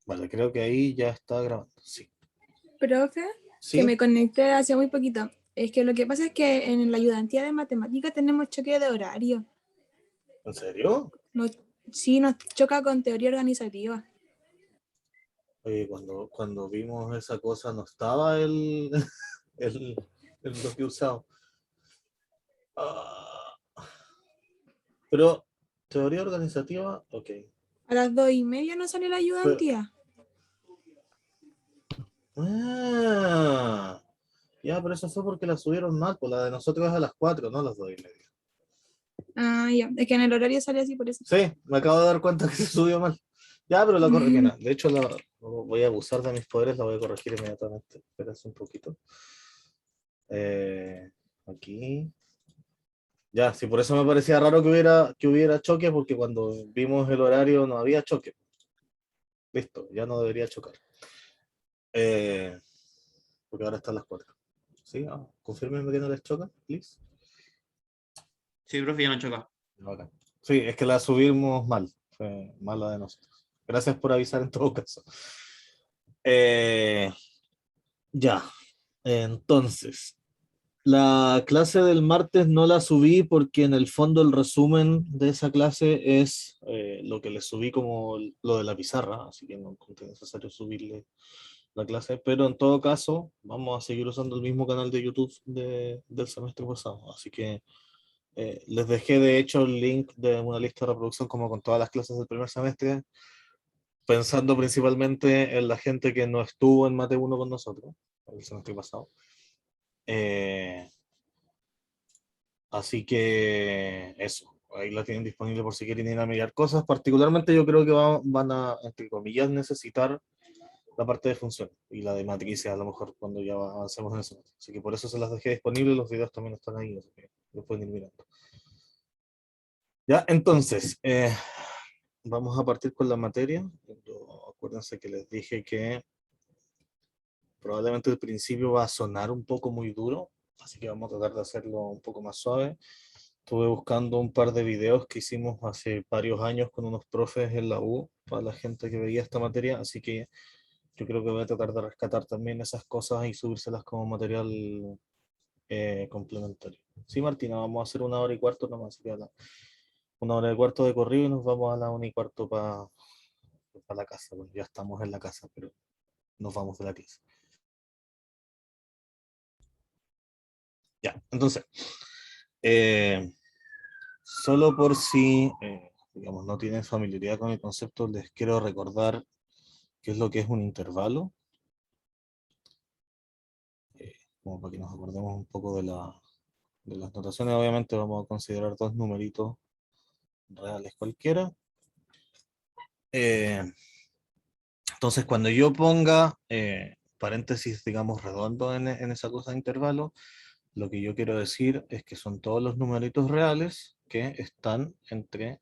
Vale, creo que ahí ya está grabando. Sí. Profe, que ¿Sí? me conecté hace muy poquito. Es que lo que pasa es que en la ayudantía de matemática tenemos choque de horario. ¿En serio? Nos, sí, nos choca con teoría organizativa. Oye, cuando vimos esa cosa no estaba el, el bloque usado. Ah, pero, teoría organizativa, ok. A las 2:30 nos sale la Pero, ayudantía. ah, ya, pero eso fue porque la subieron mal, pues la de nosotros es a las 4, no a las 2:30. Ah, ya. Es que en el horario sale así por eso. Sí, me acabo de dar cuenta que se subió mal. Ya, pero la corre. Mira, de hecho, voy a abusar de mis poderes, la voy a corregir inmediatamente. Espérense un poquito. Eh, aquí. Ya, sí, por eso me parecía raro que hubiera choque, porque cuando vimos el horario no había choque. Listo, ya no debería chocar. Eh, porque ahora están las 4. ¿Sí? Confírmenme que no les choca, please. Sí, profe, ya no choca. Bacán. Sí, es que la subimos mal. Fue mala de nosotros. Gracias por avisar en todo caso. Eh, ya, entonces. La clase del martes no la subí porque en el fondo el resumen de esa clase es lo que le subí como lo de la pizarra, así que no encontré necesario subirle la clase, pero en todo caso vamos a seguir usando el mismo canal de YouTube del semestre pasado, así que les dejé de hecho el link de una lista de reproducción como con todas las clases del primer semestre, pensando principalmente en la gente que no estuvo en Mate 1 con nosotros el semestre pasado. Eh, Así que eso, ahí la tienen disponible por si quieren ir a mirar cosas. Particularmente yo creo que van a, entre comillas, necesitar la parte de función y la de matrices a lo mejor cuando ya avancemos en eso. Así que por eso se las dejé disponibles, los videos también están ahí, así que los pueden ir mirando. Ya, entonces, vamos a partir con la materia. Acuérdense que les dije que probablemente el principio va a sonar un poco muy duro, así que vamos a tratar de hacerlo un poco más suave. Estuve buscando un par de videos que hicimos hace varios años con unos profes en la U para la gente que veía esta materia, así que yo creo que voy a tratar de rescatar también esas cosas y subírselas como material complementario. Sí, Martina, vamos a hacer 1 hora y cuarto nomás, así que 1 hora y cuarto de corrido y nos vamos a la 1 y cuarto para la casa. Bueno, ya estamos en la casa, pero nos vamos de la clase. Ya, entonces, eh, solo por si, digamos, no tienen familiaridad con el concepto, les quiero recordar qué es lo que es un intervalo, como para que nos acordemos un poco de las notaciones. Obviamente vamos a considerar dos numeritos reales cualquiera. Eh, entonces, cuando yo ponga paréntesis, digamos, redondo en esa cosa de intervalo, lo que yo quiero decir es que son todos los numeritos reales que están entre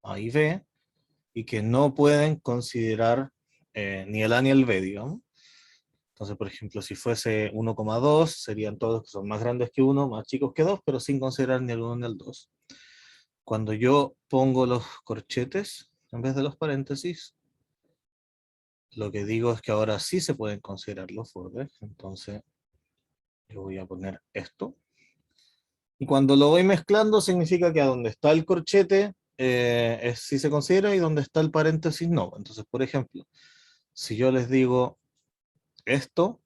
A y B y que no pueden considerar ni el A ni el B, digamos. Entonces, por ejemplo, si fuese 1,2, serían todos que son más grandes que 1, más chicos que 2, pero sin considerar ni el 1 ni el 2. Cuando yo pongo los corchetes en vez de los paréntesis, lo que digo es que ahora sí se pueden considerar los bordes. Entonces, yo voy a poner esto. Y cuando lo voy mezclando, significa que a donde está el corchete sí se considera y donde está el paréntesis no. Entonces, por ejemplo, si yo les digo esto,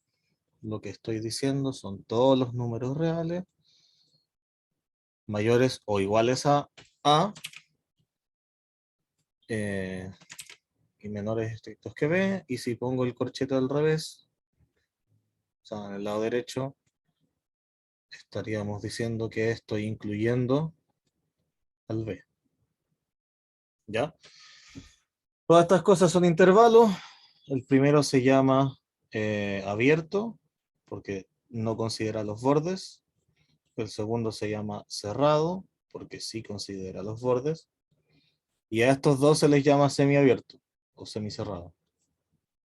lo que estoy diciendo son todos los números reales mayores o iguales a A eh, y menores estrictos que B. Y si pongo el corchete al revés, o sea, en el lado derecho, estaríamos diciendo que estoy incluyendo al B. ¿Ya? Todas estas cosas son intervalos. El primero se llama abierto, porque no considera los bordes. El segundo se llama cerrado, porque sí considera los bordes. Y a estos dos se les llama semiabierto o semicerrado.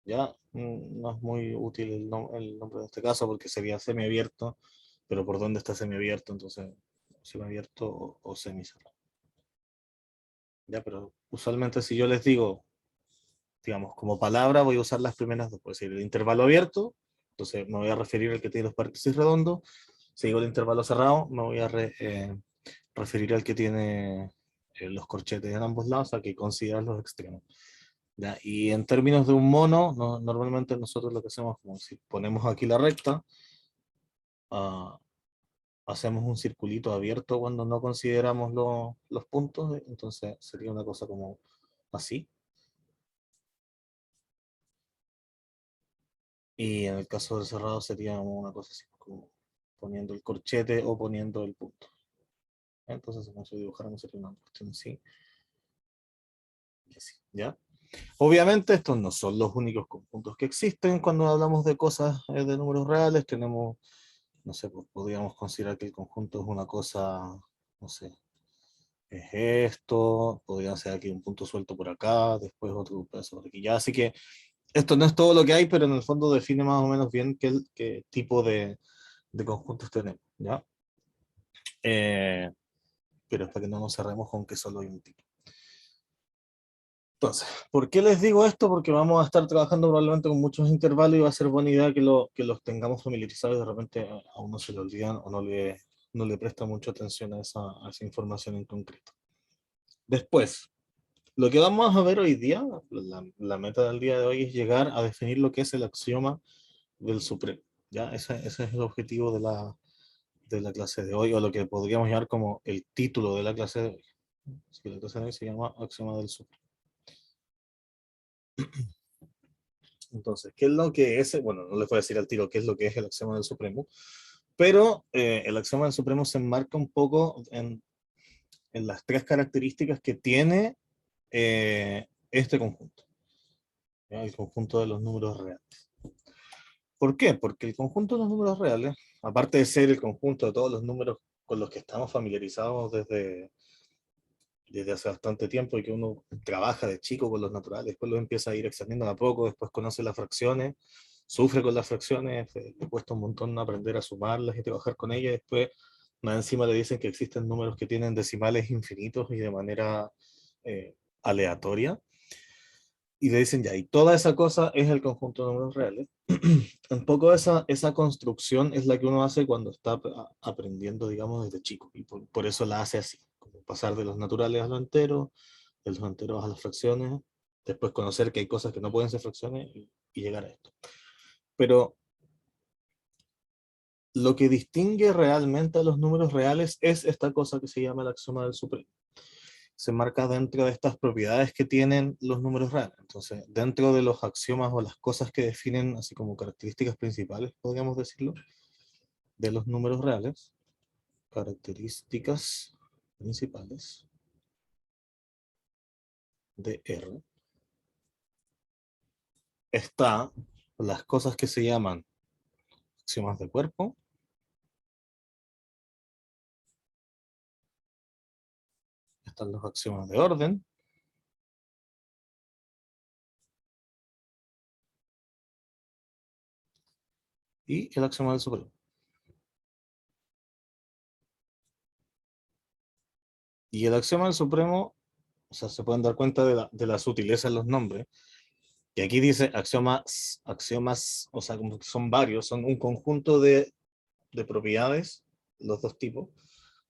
Ya no es muy útil el nombre de este caso porque sería semiabierto, pero ¿por dónde está semiabierto? Entonces, semiabierto o semicerrado. Ya, pero usualmente si yo les digo digamos, como palabra voy a usar las primeras dos. Puede ser el intervalo abierto, entonces me voy a referir al que tiene los paréntesis redondos. Si digo el intervalo cerrado, me voy a referir al que tiene los corchetes en ambos lados, a que considerar los extremos. ¿Ya? Y en términos de un mono, normalmente nosotros lo que hacemos, como si ponemos aquí la recta, hacemos un circulito abierto cuando no consideramos los puntos, entonces sería una cosa como así. Y en el caso del cerrado sería una cosa así, como poniendo el corchete o poniendo el punto. Entonces, si vamos a dibujar, sería una cuestión así. Y así, ¿ya? Obviamente, estos no son los únicos conjuntos que existen cuando hablamos de cosas de números reales. Tenemos, no sé, pues, podríamos considerar que el conjunto es una cosa, no sé, es esto, podría ser aquí un punto suelto por acá, después otro pedazo por aquí. Ya, así que esto no es todo lo que hay, pero en el fondo define más o menos bien qué tipo de conjuntos tenemos, ¿ya? Pero es para que no nos cerremos con que solo hay un tipo. Entonces, ¿por qué les digo esto? Porque vamos a estar trabajando probablemente con muchos intervalos y va a ser buena idea que los tengamos familiarizados y de repente a uno se le olvidan o no le presta mucha atención a esa información en concreto. Después, lo que vamos a ver hoy día, la meta del día de hoy es llegar a definir lo que es el axioma del supremo. ¿Ya? Ese es el objetivo de la clase de hoy, o lo que podríamos llamar como el título de la clase de hoy. Así que la clase de hoy se llama axioma del supremo. Entonces, ¿qué es lo que es? Bueno, no les voy a decir al tiro qué es lo que es el axioma del supremo, pero el axioma del supremo se enmarca un poco en las tres características que tiene este conjunto, ¿ya? El conjunto de los números reales. ¿Por qué? Porque el conjunto de los números reales, aparte de ser el conjunto de todos los números con los que estamos familiarizados desde hace bastante tiempo y que uno trabaja de chico con los naturales, después lo empieza a ir extendiendo a poco, después conoce las fracciones, sufre con las fracciones, le cuesta un montón aprender a sumarlas y trabajar con ellas, después más encima le dicen que existen números que tienen decimales infinitos y de manera aleatoria, y le dicen ya, y toda esa cosa es el conjunto de números reales. Un poco esa construcción es la que uno hace cuando está aprendiendo, digamos, desde chico, y por eso la hace así, como pasar de los naturales a lo entero, de los enteros a las fracciones, después conocer que hay cosas que no pueden ser fracciones y llegar a esto. Pero lo que distingue realmente a los números reales es esta cosa que se llama el axioma del supremo. Se marca dentro de estas propiedades que tienen los números reales. Entonces, dentro de los axiomas o las cosas que definen, así como características principales, podríamos decirlo, de los números reales, características principales de R, está las cosas que se llaman axiomas de cuerpo, están los axiomas de orden, y el axioma del supremo. Y el axioma del supremo, o sea, se pueden dar cuenta de la sutileza en los nombres, y aquí dice axiomas, o sea, como que son varios, son un conjunto de propiedades, los dos tipos.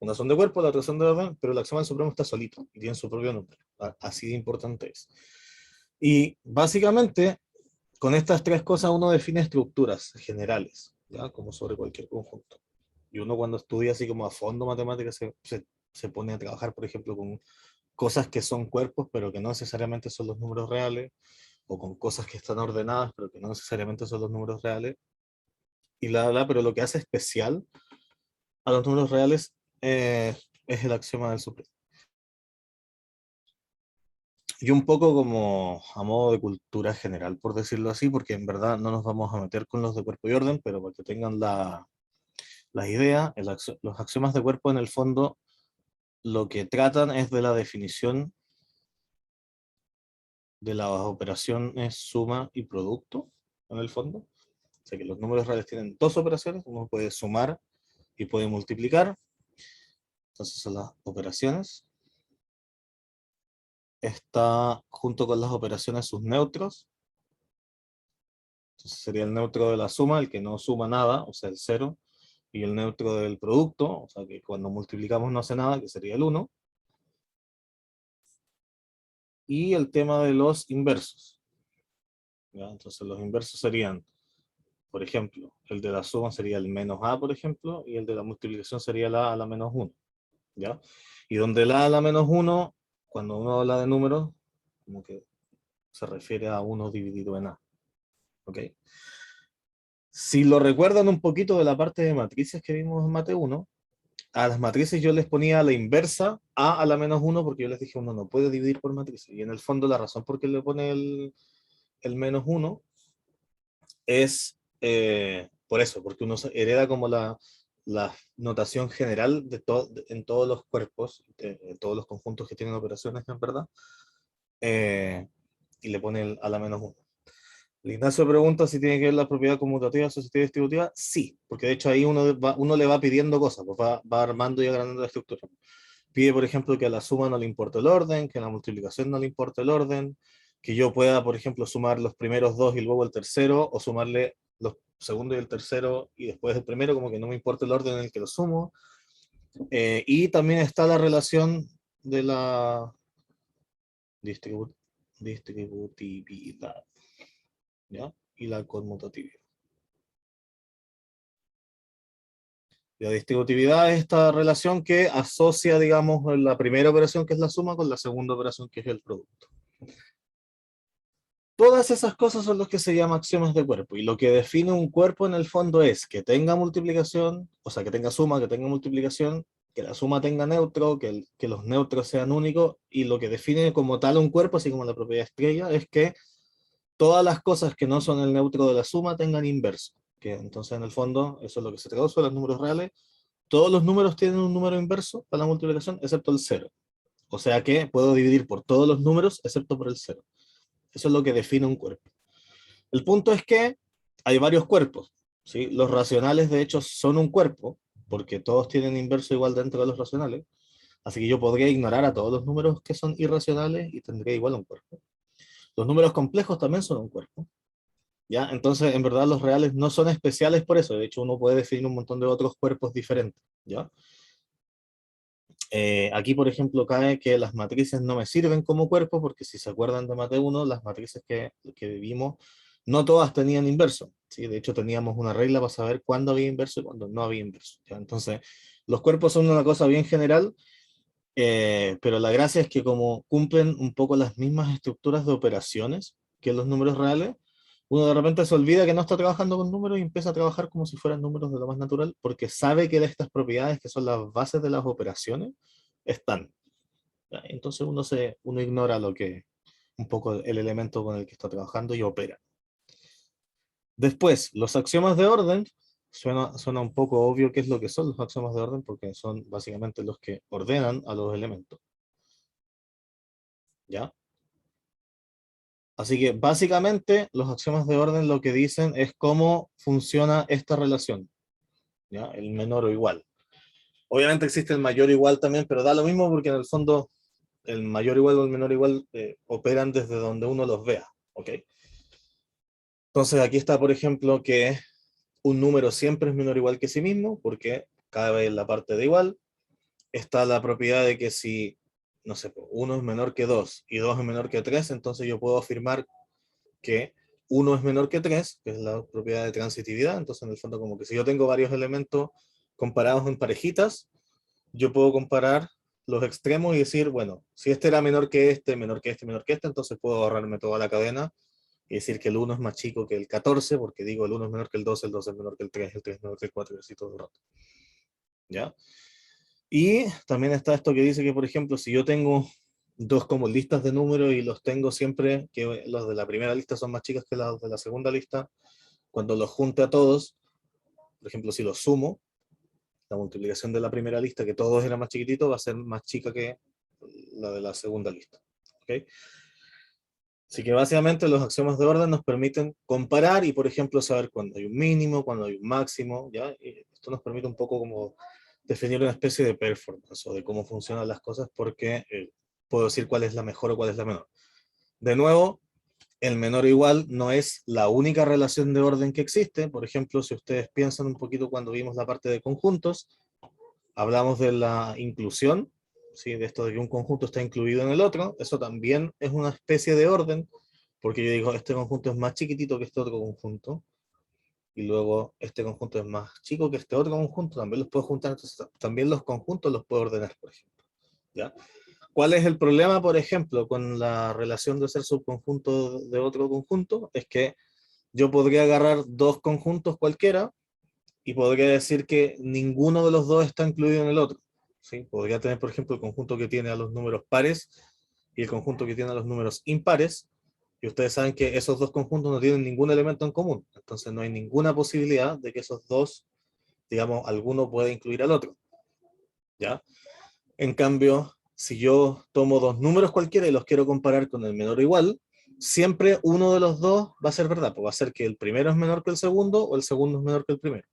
Una son de cuerpo, la otra son de orden, pero el axioma del supremo está solito y tiene su propio nombre. Así de importante es. Y básicamente, con estas tres cosas uno define estructuras generales, ¿ya? Como sobre cualquier conjunto. Y uno cuando estudia así como a fondo matemáticas se pone a trabajar, por ejemplo, con cosas que son cuerpos, pero que no necesariamente son los números reales, o con cosas que están ordenadas, pero que no necesariamente son los números reales, y pero lo que hace especial a los números reales es el axioma del supremo. Y un poco como a modo de cultura general, por decirlo así, porque en verdad no nos vamos a meter con los de cuerpo y orden, pero para que tengan la idea, los axiomas de cuerpo en el fondo lo que tratan es de la definición de las operaciones suma y producto, en el fondo. O sea que los números reales tienen dos operaciones, uno puede sumar y puede multiplicar, entonces son las operaciones. está junto con las operaciones sus neutros. Entonces sería el neutro de la suma, el que no suma nada, o sea, el 0, y el neutro del producto, o sea, que cuando multiplicamos no hace nada, que sería el 1. Y el tema de los inversos. ¿Ya? Entonces los inversos serían, por ejemplo, el de la suma sería el menos a, por ejemplo, y el de la multiplicación sería la a la menos 1. ¿Ya? Y donde la a la menos 1, cuando uno habla de números, como que se refiere a 1 dividido en a. ¿Ok? Si lo recuerdan un poquito de la parte de matrices que vimos en Mate 1, a las matrices yo les ponía la inversa, a la menos 1, porque yo les dije uno no puede dividir por matrices. Y en el fondo la razón por qué le pone el menos 1 es por eso, porque uno hereda como la notación general en todos los cuerpos, en todos los conjuntos que tienen operaciones, en verdad, eh, y le pone a la menos 1. El Ignacio pregunta si tiene que ver la propiedad conmutativa asociativa y distributiva. Sí, porque de hecho ahí uno le va pidiendo cosas, pues va armando y agrandando la estructura. Pide, por ejemplo, que a la suma no le importe el orden, que a la multiplicación no le importe el orden, que yo pueda, por ejemplo, sumar los primeros dos y luego el tercero, o sumarle los segundos y el tercero y después el primero, como que no me importa el orden en el que lo sumo. Y también está la relación de la distributividad, ¿ya? Y la conmutatividad. La distributividad es esta relación que asocia, digamos, la primera operación, que es la suma, con la segunda operación, que es el producto. Todas esas cosas son los que se llaman axiomas de cuerpo, y lo que define un cuerpo en el fondo es que tenga multiplicación, o sea, que tenga suma, que tenga multiplicación, que la suma tenga neutro, que los neutros sean únicos, y lo que define como tal un cuerpo, así como la propiedad estrella, es que todas las cosas que no son el neutro de la suma tengan inverso, que entonces en el fondo eso es lo que se traduce a los números reales. Todos los números tienen un número inverso para la multiplicación, excepto el 0. O sea que puedo dividir por todos los números, excepto por el 0. Eso es lo que define un cuerpo. El punto es que hay varios cuerpos, ¿sí? Los racionales, de hecho, son un cuerpo, porque todos tienen inverso igual dentro de los racionales. Así que yo podría ignorar a todos los números que son irracionales y tendría igual un cuerpo. Los números complejos también son un cuerpo. ¿Ya? Entonces, en verdad, los reales no son especiales por eso. De hecho, uno puede definir un montón de otros cuerpos diferentes. ¿Ya? Aquí, por ejemplo, cae que las matrices no me sirven como cuerpo, porque si se acuerdan de Mate 1, las matrices que vimos, no todas tenían inverso, ¿sí? De hecho, teníamos una regla para saber cuándo había inverso y cuándo no había inverso, ¿ya? Entonces, los cuerpos son una cosa bien general, pero la gracia es que como cumplen un poco las mismas estructuras de operaciones que los números reales, uno de repente se olvida que no está trabajando con números y empieza a trabajar como si fueran números de lo más natural, porque sabe que de estas propiedades, que son las bases de las operaciones, están. ¿Ya? Entonces uno ignora un poco el elemento con el que está trabajando y opera. Después, los axiomas de orden, suena un poco obvio qué es lo que son los axiomas de orden, porque son básicamente los que ordenan a los elementos. ¿Ya? Así que básicamente los axiomas de orden lo que dicen es cómo funciona esta relación, ¿ya? El menor o igual. Obviamente existe el mayor igual también, pero da lo mismo porque en el fondo el mayor igual o el menor igual operan desde donde uno los vea, ¿ok? Entonces aquí está, por ejemplo, que un número siempre es menor o igual que sí mismo, porque cabe en la parte de igual. Está la propiedad de que si, no sé, 1 es menor que 2 y 2 es menor que 3, entonces yo puedo afirmar que 1 es menor que 3, que es la propiedad de transitividad. Entonces, en el fondo, como que si yo tengo varios elementos comparados en parejitas, yo puedo comparar los extremos y decir, bueno, si este era menor que este, menor que este, menor que este, entonces puedo ahorrarme toda la cadena y decir que el 1 es más chico que el 14, porque digo el 1 es menor que el 2 es menor que el 3 es menor que el 4, y así todo el rato. ¿Ya? Y también está esto que dice que, por ejemplo, si yo tengo dos como listas de números y los tengo siempre, que los de la primera lista son más chicas que los de la segunda lista, cuando los junte a todos, por ejemplo, si los sumo, la multiplicación de la primera lista, que todos eran más chiquititos, va a ser más chica que la de la segunda lista. ¿Okay? Así que básicamente los axiomas de orden nos permiten comparar y, por ejemplo, saber cuándo hay un mínimo, cuándo hay un máximo, ¿ya? Y esto nos permite un poco como definir una especie de performance o de cómo funcionan las cosas, porque puedo decir cuál es la mejor o cuál es la menor. De nuevo, el menor o igual no es la única relación de orden que existe. Por ejemplo, si ustedes piensan un poquito cuando vimos la parte de conjuntos, hablamos de la inclusión, ¿sí? De esto de que un conjunto está incluido en el otro. Eso también es una especie de orden, porque yo digo, este conjunto es más chiquitito que este otro conjunto, y luego este conjunto es más chico que este otro conjunto, también los puedo juntar, entonces también los conjuntos los puedo ordenar, por ejemplo. ¿Ya? ¿Cuál es el problema, por ejemplo, con la relación de ser subconjunto de otro conjunto? Es que yo podría agarrar dos conjuntos cualquiera y podría decir que ninguno de los dos está incluido en el otro. ¿Sí? Podría tener, por ejemplo, el conjunto que tiene a los números pares y el conjunto que tiene a los números impares, y ustedes saben que esos dos conjuntos no tienen ningún elemento en común, entonces no hay ninguna posibilidad de que esos dos, digamos, alguno pueda incluir al otro. ¿Ya? En cambio, si yo tomo dos números cualquiera y los quiero comparar con el menor o igual, siempre uno de los dos va a ser verdad, pues va a ser que el primero es menor que el segundo o el segundo es menor que el primero.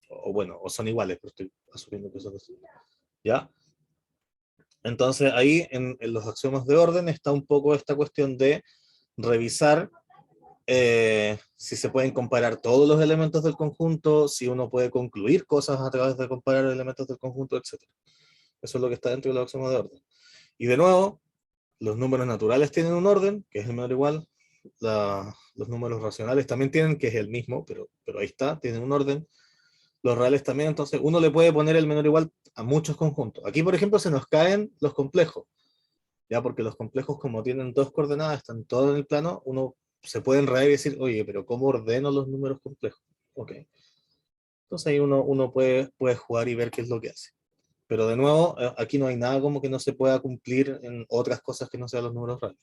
O bueno, o son iguales, pero estoy asumiendo que son así. ¿Ya? Entonces ahí en los axiomas de orden está un poco esta cuestión de revisar si se pueden comparar todos los elementos del conjunto, si uno puede concluir cosas a través de comparar elementos del conjunto, etc. Eso es lo que está dentro de los axiomas de orden. Y de nuevo, los números naturales tienen un orden, que es el menor igual. Los números racionales también tienen, que es el mismo, pero ahí está, tienen un orden. Los reales también, entonces uno le puede poner el menor igual a muchos conjuntos. Aquí, por ejemplo, se nos caen los complejos, ya porque los complejos, como tienen dos coordenadas, están todos en el plano, uno se puede enredar y decir, oye, pero ¿cómo ordeno los números complejos? Ok. Entonces ahí uno puede jugar y ver qué es lo que hace. Pero de nuevo, aquí no hay nada como que no se pueda cumplir en otras cosas que no sean los números reales.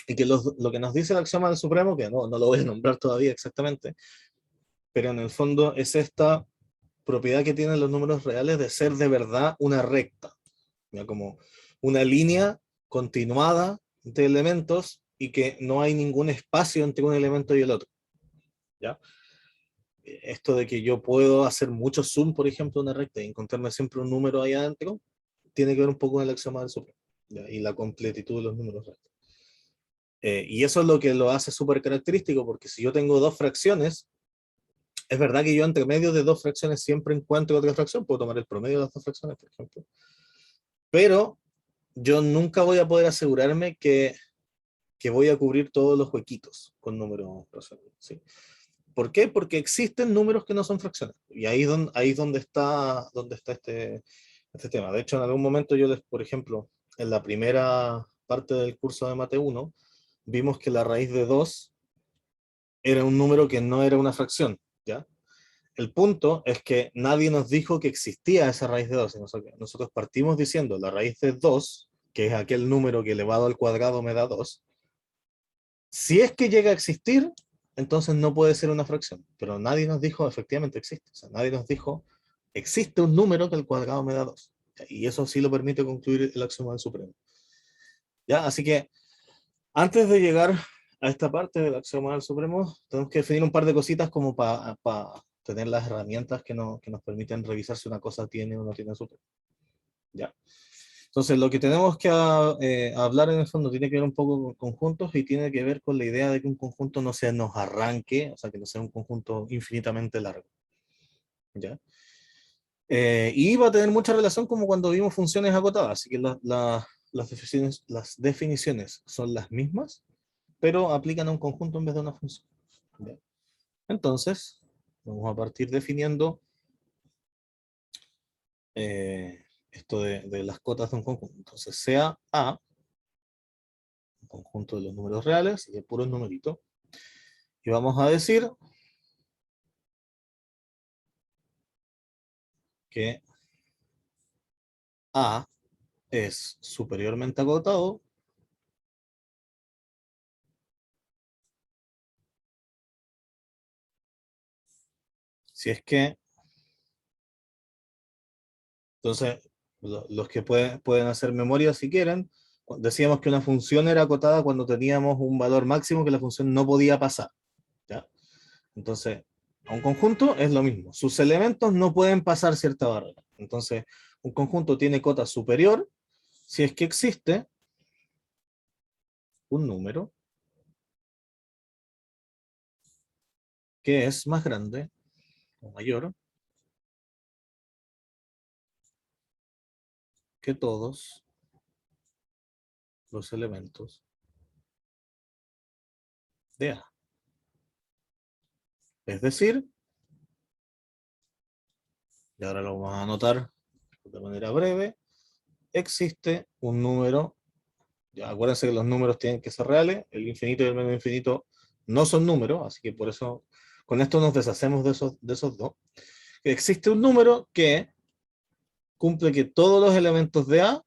Y que lo que nos dice el axioma del supremo, que no lo voy a nombrar todavía exactamente, pero en el fondo es esta propiedad que tienen los números reales de ser de verdad una recta, ¿ya? Como una línea continuada de elementos y que no hay ningún espacio entre un elemento y el otro. ¿Ya? Esto de que yo puedo hacer mucho zoom, por ejemplo, una recta y encontrarme siempre un número ahí adentro, tiene que ver un poco con el axioma del supremo, ¿ya? Y la completitud de los números reales. Y eso es lo que lo hace súper característico, porque si yo tengo dos fracciones, es verdad que yo entre medio de dos fracciones siempre encuentro otra fracción, puedo tomar el promedio de las dos fracciones, por ejemplo, pero yo nunca voy a poder asegurarme que voy a cubrir todos los huequitos con números racionales, ¿sí? ¿Por qué? Porque existen números que no son fracciones, y ahí es donde está este tema. De hecho, en algún momento por ejemplo, en la primera parte del curso de Mate 1, vimos que la raíz de 2 era un número que no era una fracción, ¿ya? El punto es que nadie nos dijo que existía esa raíz de 2. Nosotros partimos diciendo la raíz de 2, que es aquel número que elevado al cuadrado me da 2. Si es que llega a existir, entonces no puede ser una fracción. Pero nadie nos dijo efectivamente existe. O sea, nadie nos dijo existe un número que al cuadrado me da 2. Y eso sí lo permite concluir el axioma del supremo. ¿Ya? Así que antes de llegar a esta parte del axioma del supremo, tenemos que definir un par de cositas como para tener las herramientas que nos permiten revisar si una cosa tiene o no tiene supremo. ¿Ya? Entonces, lo que tenemos que hablar en el fondo tiene que ver un poco con conjuntos y tiene que ver con la idea de que un conjunto no se nos arranque, o sea, que no sea un conjunto infinitamente largo. ¿Ya? Y va a tener mucha relación como cuando vimos funciones acotadas, así que las definiciones son las mismas, pero aplican a un conjunto en vez de una función. ¿Ya? Entonces, vamos a partir definiendo esto de las cotas de un conjunto. Entonces, sea A, un conjunto de los números reales, y de puros numeritos, y vamos a decir que A es superiormente acotado si es que, entonces, los que pueden hacer memoria si quieren, decíamos que una función era acotada cuando teníamos un valor máximo que la función no podía pasar, ¿ya? Entonces, a un conjunto es lo mismo, sus elementos no pueden pasar cierta barrera. Entonces, un conjunto tiene cota superior si es que existe un número que es más grande o mayor que todos los elementos de A. Es decir, y ahora lo vamos a anotar de manera breve, existe un número, ya acuérdense que los números tienen que ser reales, el infinito y el menos infinito no son números, así que por eso con esto nos deshacemos de esos dos. Existe un número que cumple que todos los elementos de A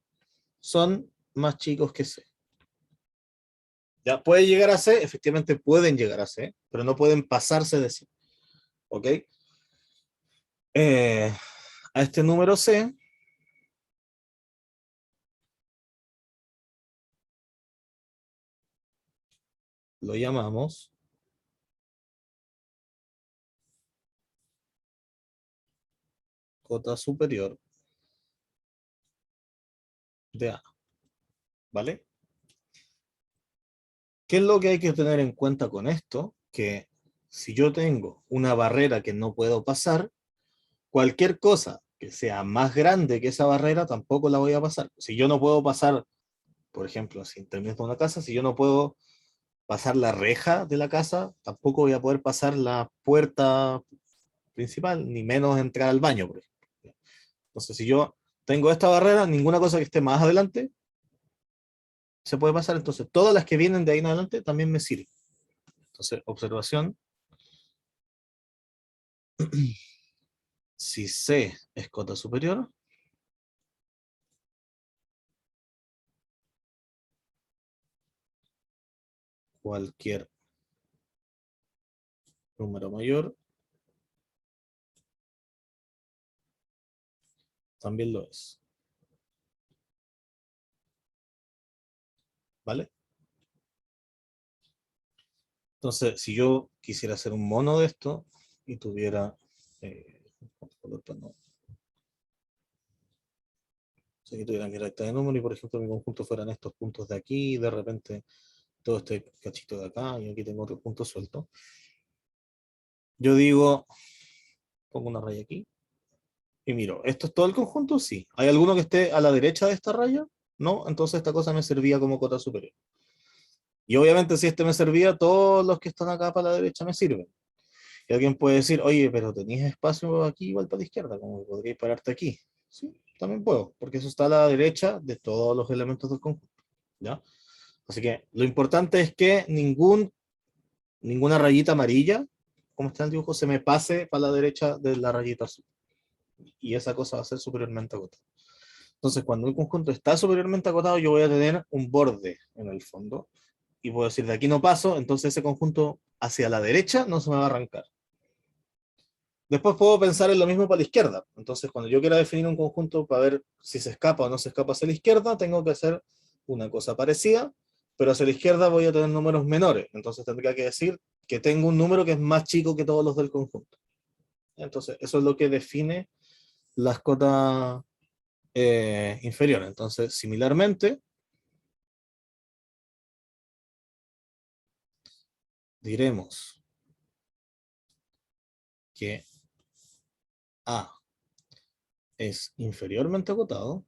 son más chicos que C. Ya puede llegar a C, efectivamente pueden llegar a C, pero no pueden pasarse de C. ¿Ok? A este número C lo llamamos cota superior de A. ¿Vale? ¿Qué es lo que hay que tener en cuenta con esto? Que si yo tengo una barrera que no puedo pasar, cualquier cosa que sea más grande que esa barrera tampoco la voy a pasar. Si yo no puedo pasar, por ejemplo, si termino una casa, si yo no puedo pasar la reja de la casa, tampoco voy a poder pasar la puerta principal, ni menos entrar al baño, por ejemplo. Entonces, si yo tengo esta barrera, ninguna cosa que esté más adelante se puede pasar, entonces todas las que vienen de ahí en adelante también me sirven. Entonces, observación. Si C es cota superior, cualquier número mayor también lo es. ¿Vale? Entonces, si yo quisiera hacer un mono de esto y tuviera... si tuviera mi recta de número y, por ejemplo, mi conjunto fueran estos puntos de aquí y de repente todo este cachito de acá y aquí tengo otro punto suelto. Yo digo, pongo una raya aquí y miro, ¿esto es todo el conjunto? Sí. ¿Hay alguno que esté a la derecha de esta raya? No, entonces esta cosa me servía como cota superior. Y obviamente si este me servía, todos los que están acá para la derecha me sirven. Y alguien puede decir, oye, pero tenéis espacio aquí igual para la izquierda, como que podríais pararte aquí. Sí, también puedo, porque eso está a la derecha de todos los elementos del conjunto. ¿Ya? Así que lo importante es que ninguna rayita amarilla, como está en el dibujo, se me pase para la derecha de la rayita azul. Y esa cosa va a ser superiormente acotada. Entonces, cuando un conjunto está superiormente acotado, yo voy a tener un borde en el fondo. Y puedo decir, de aquí no paso, entonces ese conjunto hacia la derecha no se me va a arrancar. Después puedo pensar en lo mismo para la izquierda. Entonces, cuando yo quiera definir un conjunto para ver si se escapa o no se escapa hacia la izquierda, tengo que hacer una cosa parecida, pero hacia la izquierda voy a tener números menores. Entonces tendría que decir que tengo un número que es más chico que todos los del conjunto. Entonces, eso es lo que define las cotas inferiores. Entonces, similarmente, diremos que A es inferiormente acotado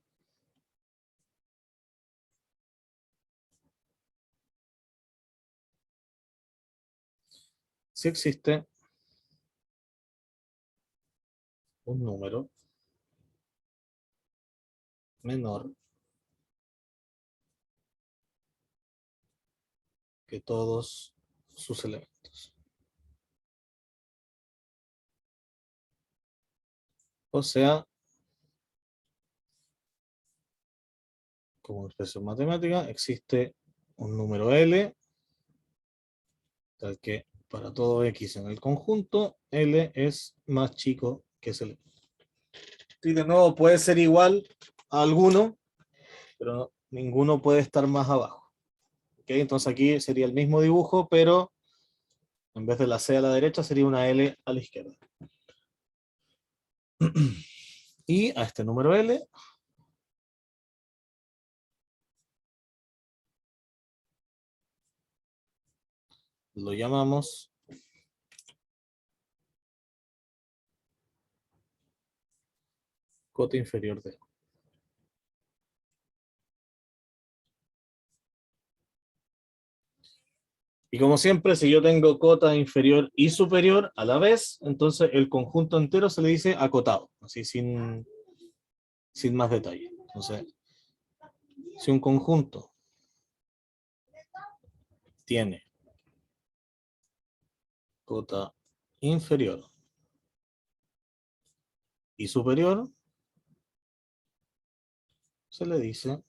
si existe un número menor que todos sus elementos. O sea, como expresión matemática, existe un número L, tal que para todo X en el conjunto, L es más chico que ese elemento. Y de nuevo puede ser igual a alguno, pero no, ninguno puede estar más abajo. ¿Okay? Entonces aquí sería el mismo dibujo, pero en vez de la C a la derecha sería una L a la izquierda. Y a este número L lo llamamos cota inferior de. Y como siempre, si yo tengo cota inferior y superior a la vez, entonces el conjunto entero se le dice acotado, así sin más detalle. Entonces, si un conjunto tiene cota inferior y superior, se le dice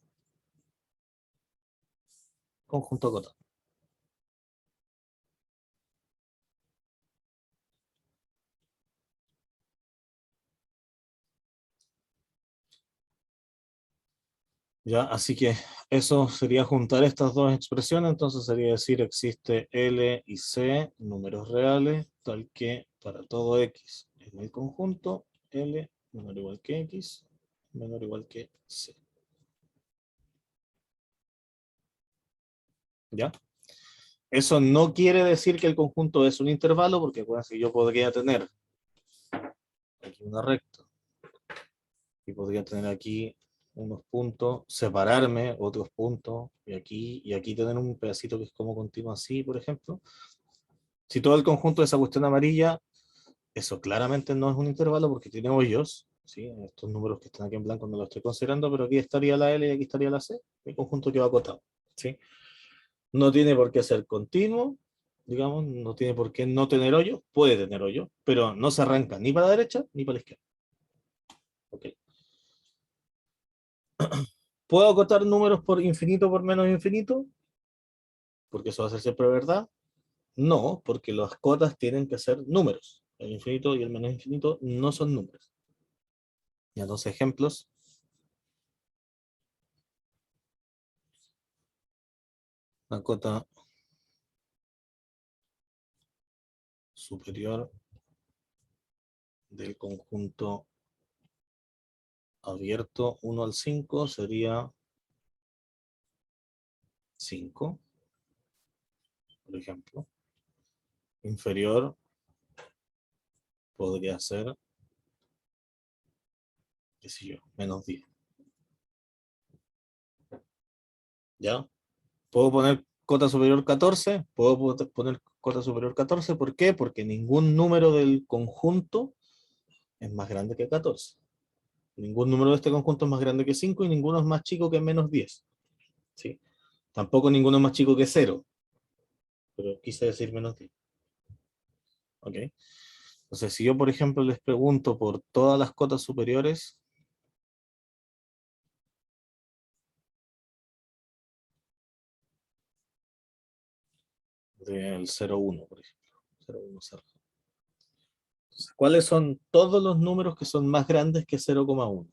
conjunto acotado. Ya, así que eso sería juntar estas dos expresiones, entonces sería decir existe L y C, números reales, tal que para todo X en el conjunto, L menor o igual que X, menor o igual que C. ¿Ya? Eso no quiere decir que el conjunto es un intervalo, porque acuérdense que yo podría tener aquí una recta, y podría tener aquí unos puntos, separarme otros puntos, y aquí tener un pedacito que es como continuo así, por ejemplo. Si todo el conjunto de esa cuestión amarilla, eso claramente no es un intervalo porque tiene hoyos, ¿sí? Estos números que están aquí en blanco no los estoy considerando, pero aquí estaría la L y aquí estaría la C, el conjunto que va acotado, ¿sí? No tiene por qué ser continuo, digamos, no tiene por qué no tener hoyo, puede tener hoyo, pero no se arranca ni para la derecha ni para la izquierda. Okay. ¿Puedo acotar números por infinito por menos infinito? Porque eso va a ser siempre verdad. No, porque las cotas tienen que ser números. El infinito y el menos infinito no son números. Ya dos ejemplos. La cota superior del conjunto abierto 1 al 5 sería 5, por ejemplo. Inferior podría ser, qué sé yo, menos 10. ¿Ya? ¿Puedo poner cota superior 14? Puedo poner cota superior 14. ¿Por qué? Porque ningún número del conjunto es más grande que 14. Ningún número de este conjunto es más grande que 5 y ninguno es más chico que menos 10. ¿Sí? Tampoco ninguno es más chico que 0. Pero quise decir menos 10. ¿Ok? Entonces, si yo, por ejemplo, les pregunto por todas las cotas superiores, del 0,1, por ejemplo. 0,1, 0. Entonces, ¿cuáles son todos los números que son más grandes que 0,1?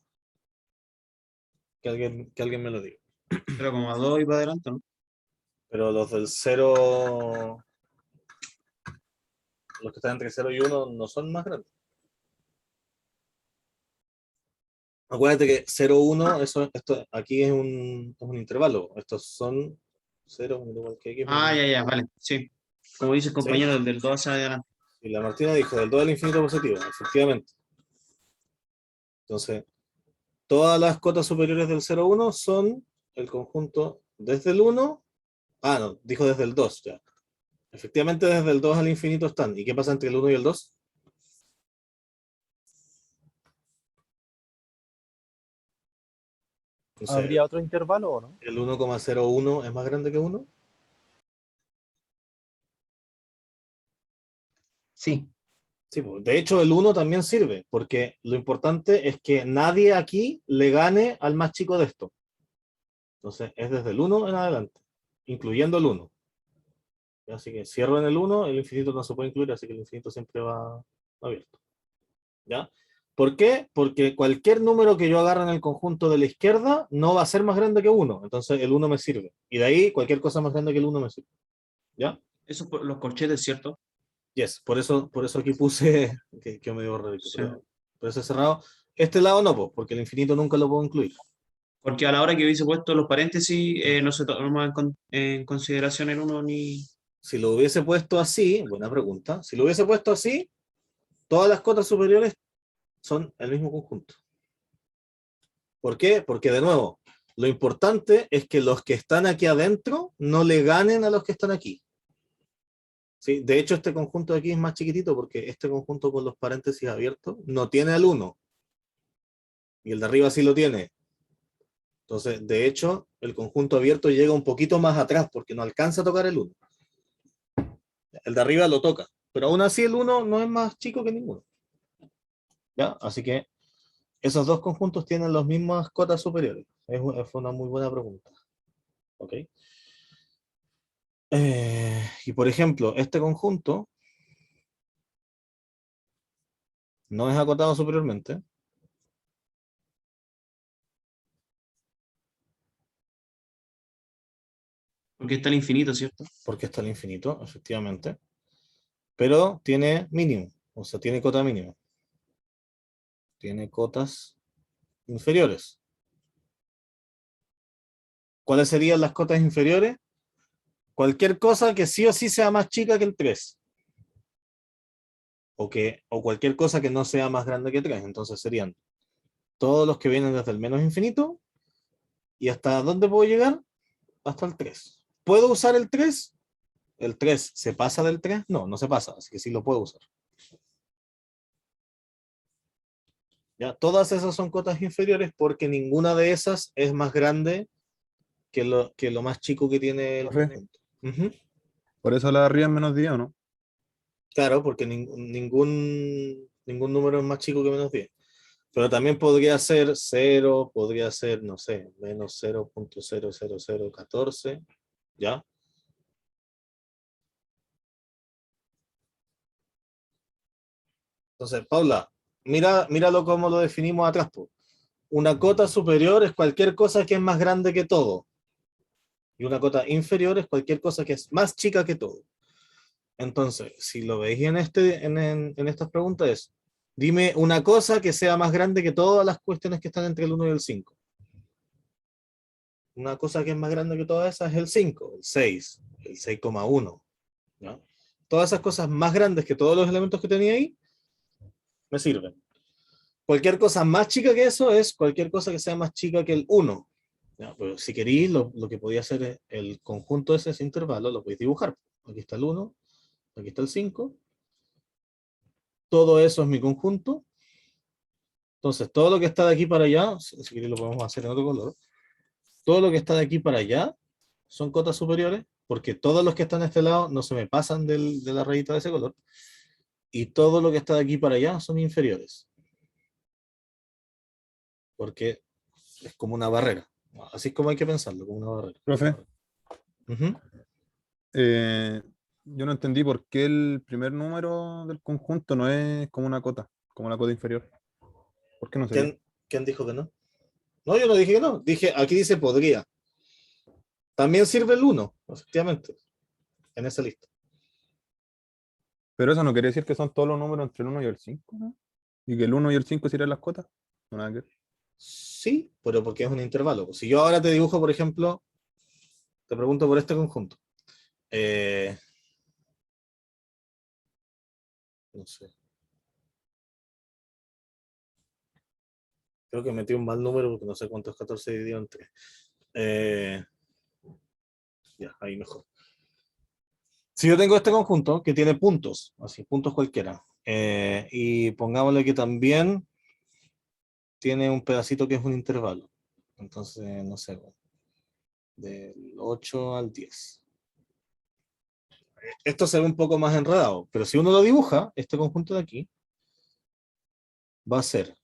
Que alguien me lo diga. 0,2 y para adelante, ¿no? Pero los del 0, los que están entre 0 y 1 no son más grandes. Acuérdate que 0, 1, esto aquí es un intervalo. Estos son 0, 1 igual que X. Ah, ya, vale, sí. Como dice el ¿Sí? compañero, del 2 hacia adelante. Y la Martina dijo, del 2 al infinito positivo, efectivamente. Entonces, todas las cotas superiores del 0, 1 son el conjunto desde el 1. Ah, no, dijo desde el 2, ya. Efectivamente, desde el 2 al infinito están. ¿Y qué pasa entre el 1 y el 2? Entonces, ¿Habría otro intervalo o no? ¿el 1,01 es más grande que 1? Sí. Sí, pues, de hecho el 1 también sirve, porque lo importante es que nadie aquí le gane al más chico de esto. Entonces es desde el 1 en adelante, incluyendo el 1. Así que cierro en el 1, el infinito no se puede incluir, así que el infinito siempre va abierto. ¿Ya? ¿Por qué? Porque cualquier número que yo agarre en el conjunto de la izquierda no va a ser más grande que 1, entonces el 1 me sirve. Y de ahí cualquier cosa más grande que el 1 me sirve. ¿Ya? Eso por los corchetes, ¿cierto? Yes, por eso aquí puse que me dio raro, Sí. pero por eso es cerrado. Este lado no, pues, porque el infinito nunca lo puedo incluir. Porque a la hora que hubiese puesto los paréntesis, no se toma en consideración el 1 ni... Si lo hubiese puesto así, buena pregunta, si lo hubiese puesto así, todas las cotas superiores son el mismo conjunto. ¿Por qué? Porque de nuevo, lo importante es que los que están aquí adentro no le ganen a los que están aquí. ¿Sí? De hecho, este conjunto de aquí es más chiquitito porque este conjunto con los paréntesis abiertos no tiene al 1. Y el de arriba sí lo tiene. Entonces, de hecho, el conjunto abierto llega un poquito más atrás porque no alcanza a tocar el 1. El de arriba lo toca, pero aún así el 1 no es más chico que ninguno. ¿Ya? Así que esos dos conjuntos tienen las mismas cotas superiores. Fue una muy buena pregunta. ¿Ok? Y por ejemplo, este conjunto no es acotado superiormente. Porque está el infinito, ¿cierto? Porque está al infinito, efectivamente. Pero tiene mínimo, o sea, tiene cota mínima. Tiene cotas inferiores. ¿Cuáles serían las cotas inferiores? Cualquier cosa que sí o sí sea más chica que el 3. O cualquier cosa que no sea más grande que 3. Entonces serían todos los que vienen desde el menos infinito. ¿Y hasta dónde puedo llegar? Hasta el 3. ¿Puedo usar el 3? ¿El 3 se pasa del 3? No, no se pasa, así que sí lo puedo usar. ¿Ya? Todas esas son cotas inferiores porque ninguna de esas es más grande que lo más chico que tiene el Profe, conjunto. Ujú. por eso la de arriba es menos 10, ¿o no? Claro, porque ningún número es más chico que menos 10. Pero también podría ser 0, podría ser, no sé, menos 0.00014, ¿ya? Entonces, Paula, míralo como lo definimos atrás, po. Una cota superior es cualquier cosa que es más grande que todo. Y una cota inferior es cualquier cosa que es más chica que todo. Entonces, si lo veis en estas preguntas es, dime una cosa que sea más grande que todas las cuestiones que están entre el 1 y el 5. Una cosa que es más grande que todas esas es el 5, el 6, el 6,1. ¿Ya? Todas esas cosas más grandes que todos los elementos que tenía ahí, me sirven. Cualquier cosa más chica que eso es cualquier cosa que sea más chica que el 1. ¿Ya? Pero si queréis, lo que podía hacer es el conjunto de ese intervalo, lo podéis dibujar. Aquí está el 1, aquí está el 5. Todo eso es mi conjunto. Entonces, todo lo que está de aquí para allá, si queréis lo podemos hacer en otro color, todo lo que está de aquí para allá son cotas superiores, porque todos los que están a este lado no se me pasan de la rayita de ese color, y todo lo que está de aquí para allá son inferiores, porque es como una barrera. Así es como hay que pensarlo, como una barrera. Profe, Ujú. yo no entendí por qué el primer número del conjunto no es como una cota, como la cota inferior. ¿Por qué no sería? ¿Quién dijo que no? No, yo no dije que no. Dije, aquí dice podría. También sirve el 1, efectivamente, en esa lista. Pero eso no quiere decir que son todos los números entre el 1 y el 5, ¿no? Y que el 1 y el 5 serían las cotas. No, nada que ver. Sí, pero porque es un intervalo. Si yo ahora te dibujo, por ejemplo, te pregunto por este conjunto. Eh, no sé. Creo que metí un mal número porque no sé cuánto es 14 dividido en 3. Ya, ahí mejor. Si yo tengo este conjunto que tiene puntos, así, puntos cualquiera, y pongámosle que también tiene un pedacito que es un intervalo. Entonces, no sé, del 8 al 10. Esto se ve un poco más enredado, pero si uno lo dibuja, este conjunto de aquí, va a ser,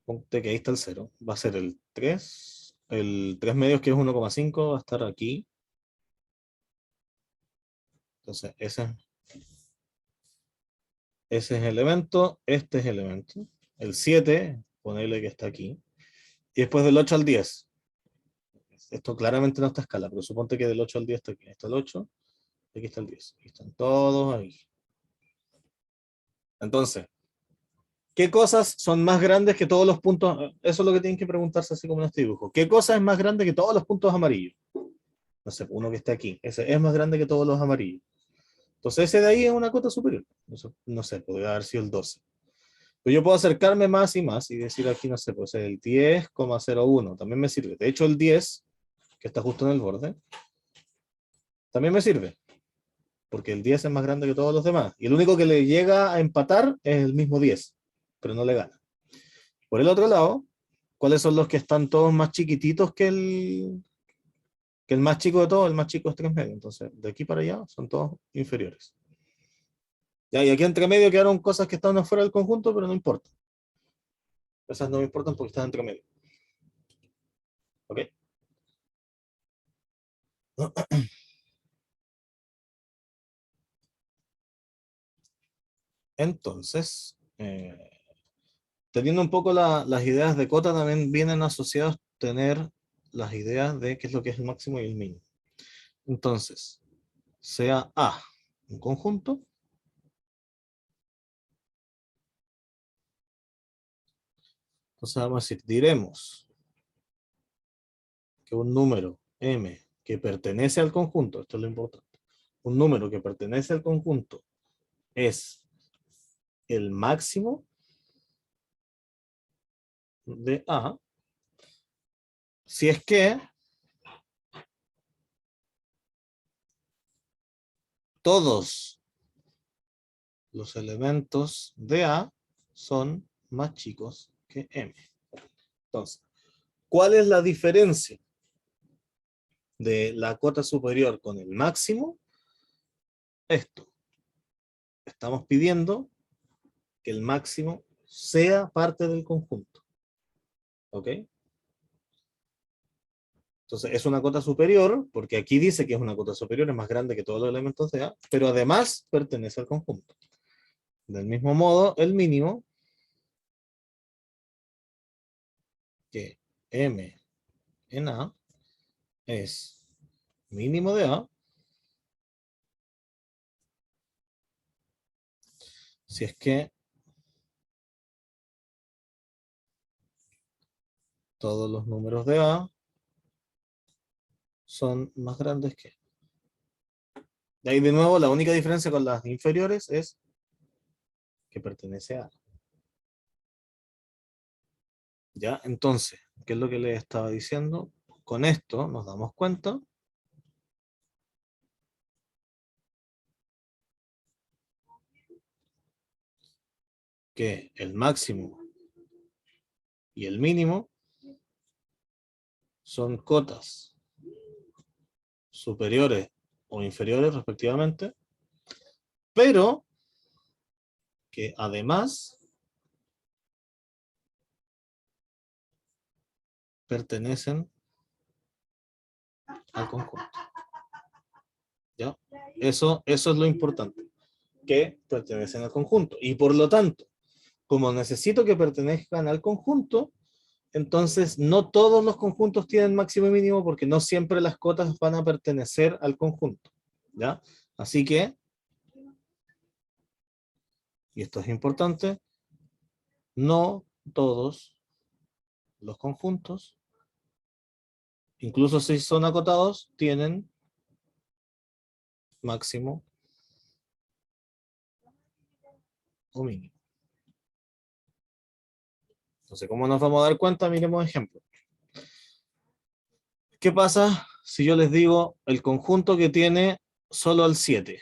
ponte que ahí está el 0, va a ser el 3 medios que es 1,5 va a estar aquí. Entonces, ese es el elemento, este es el elemento. El 7, ponerle que está aquí. Y después del 8 al 10. Esto claramente no está a escala, pero suponte que del 8 al 10 está aquí. Ahí está el 8, aquí está el 10. Aquí están todos ahí. Entonces, ¿Qué cosas son más grandes que todos los puntos? Eso es lo que tienen que preguntarse así como en este dibujo. ¿Qué cosa es más grande que todos los puntos amarillos? No sé, uno que está aquí. Ese es más grande que todos los amarillos. Entonces ese de ahí es una cota superior. No sé, podría haber sido el 12. Pero yo puedo acercarme más y más y decir aquí, no sé, pues el 10,01. También me sirve. De hecho, el 10, que está justo en el borde, también me sirve. Porque el 10 es más grande que todos los demás. Y el único que le llega a empatar es el mismo 10, pero no le gana. Por el otro lado, ¿cuáles son los que están todos más chiquititos que el más chico de todos? El más chico es 3 medio. Entonces, de aquí para allá son todos inferiores. Ya, y aquí entre medio quedaron cosas que estaban afuera del conjunto, pero no importa. Esas no me importan porque están entre medio. ¿Ok? Entonces, teniendo un poco las ideas de cota, también vienen asociados tener las ideas de qué es lo que es el máximo y el mínimo. Entonces, sea A un conjunto, entonces vamos a decir, diremos que un número M que pertenece al conjunto, esto es lo importante, un número que pertenece al conjunto es el máximo de A, si es que todos los elementos de A son más chicos que M. Entonces, ¿cuál es la diferencia de la cota superior con el máximo? Esto. Estamos pidiendo que el máximo sea parte del conjunto. ¿Ok? Entonces es una cota superior, porque aquí dice que es una cota superior, es más grande que todos los elementos de A, pero además pertenece al conjunto. Del mismo modo, el mínimo, que M en A, es mínimo de A, si es que todos los números de A son más grandes que. De ahí de nuevo, la única diferencia con las inferiores es que pertenece a A. ¿Ya? Entonces, ¿qué es lo que les estaba diciendo? Con esto nos damos cuenta que el máximo y el mínimo son cotas superiores o inferiores respectivamente, pero que además pertenecen al conjunto. ¿Ya? Eso es lo importante, que pertenecen al conjunto. Y por lo tanto, como necesito que pertenezcan al conjunto, entonces no todos los conjuntos tienen máximo y mínimo porque no siempre las cotas van a pertenecer al conjunto. ¿Ya? Así que, y esto es importante, no todos los conjuntos, incluso si son acotados, tienen máximo o mínimo. Entonces, ¿cómo nos vamos a dar cuenta? Miremos ejemplo. ¿Qué pasa si yo les digo el conjunto que tiene solo el 7?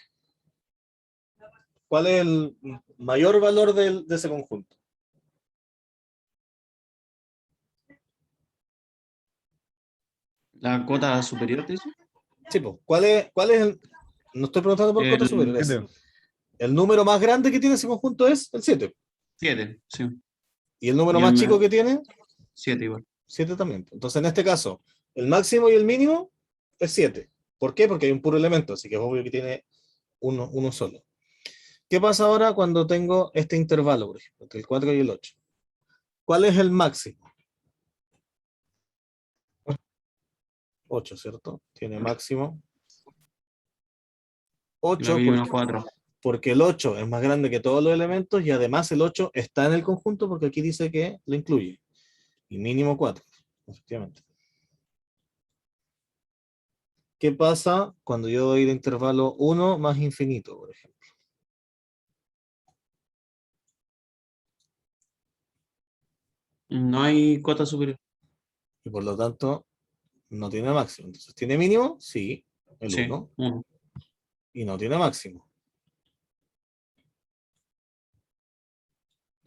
¿Cuál es el mayor valor de ese conjunto? La cota superior de eso. Sí, pues, ¿cuál es el... No estoy preguntando por cota El superior, es 7. el número más grande que tiene ese conjunto es el 7. 7, sí. Y el número Y el más chico que tiene, 7 igual. 7 también. Entonces, en este caso, el máximo y el mínimo es 7. ¿Por qué? Porque hay un puro elemento, así que es obvio que tiene uno solo. ¿Qué pasa ahora cuando tengo este intervalo, por ejemplo, entre el 4 y el 8? ¿Cuál es el máximo? 8, ¿cierto? Tiene máximo Y la 8 mínima porque 4. porque el 8 es más grande que todos los elementos y además el 8 está en el conjunto porque aquí dice que lo incluye. Y mínimo 4, efectivamente. ¿Qué pasa cuando yo doy el intervalo 1 más infinito, por ejemplo? No hay cota superior. Y por lo tanto, no tiene máximo. Entonces, ¿tiene mínimo? Sí, el Sí, 1. 1. Y no tiene máximo.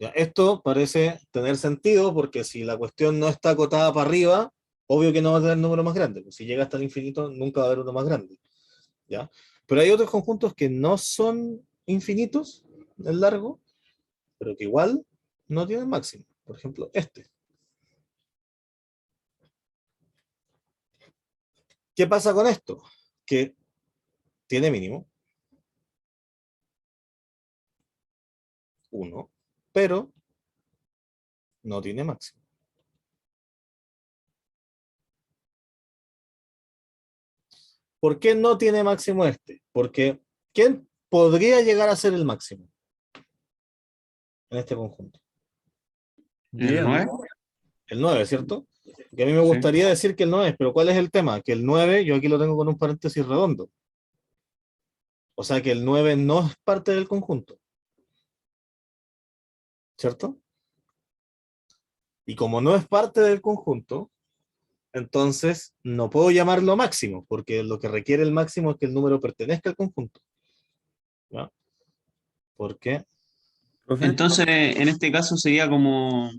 Ya, esto parece tener sentido porque si la cuestión no está acotada para arriba, obvio que no va a tener número más grande. Pues si llega hasta el infinito, nunca va a haber uno más grande. ¿Ya? Pero hay otros conjuntos que no son infinitos en largo, pero que igual no tienen máximo. Por ejemplo, este. ¿Qué pasa con esto? Que tiene mínimo 1, pero no tiene máximo. ¿Por qué no tiene máximo este? Porque ¿quién podría llegar a ser el máximo en este conjunto? ¿El 10, 9? ¿no? El 9, ¿cierto? Que a mí me Sí. gustaría decir que el 9, pero ¿cuál es el tema? Que el 9, yo aquí lo tengo con un paréntesis redondo. O sea que el 9 no es parte del conjunto, ¿cierto? Y como no es parte del conjunto, entonces no puedo llamarlo máximo, porque lo que requiere el máximo es que el número pertenezca al conjunto. ¿Ya? ¿Por qué? Profe, Entonces, en este caso sería como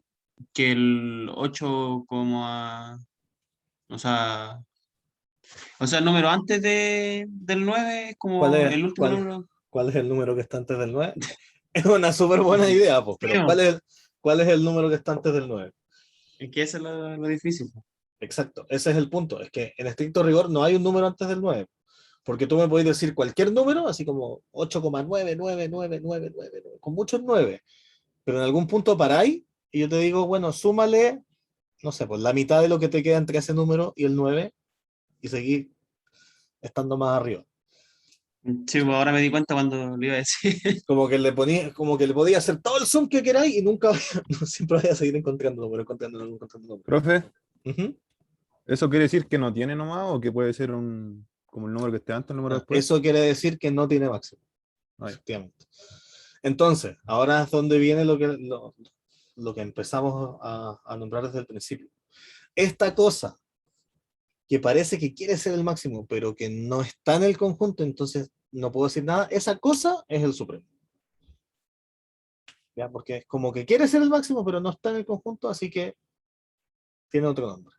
que el 8, o sea, el número antes del 9 es ¿Cuál como es, el último cuál, número. cuál es el número que está antes del 9? Es una súper buena idea, pues, pero Creo. ¿cuál es el número que está antes del 9? Es que eso es lo difícil. Exacto, ese es el punto. Es que en estricto rigor no hay un número antes del 9. Porque tú me puedes decir cualquier número, así como 8,99999, con muchos 9. Pero en algún punto paráis y yo te digo, bueno, súmale, no sé, pues la mitad de lo que te queda entre ese número y el 9 y seguir estando más arriba. Sí, pues ahora me di cuenta cuando le iba a decir. Como que le podía hacer todo el zoom que queráis y nunca, no, siempre vaya a seguir encontrándolo, pero encontrándolo. profe, Ujú. ¿eso quiere decir que no tiene nomás o que puede ser como el número que esté antes, el número después? Eso quiere decir que no tiene máximo, Ay, efectivamente. Entonces, ahora es donde viene lo que empezamos a nombrar desde el principio. Esta cosa que parece que quiere ser el máximo, pero que no está en el conjunto, entonces no puedo decir nada, esa cosa es el supremo. ¿Ya? Porque es como que quiere ser el máximo, pero no está en el conjunto, así que tiene otro nombre.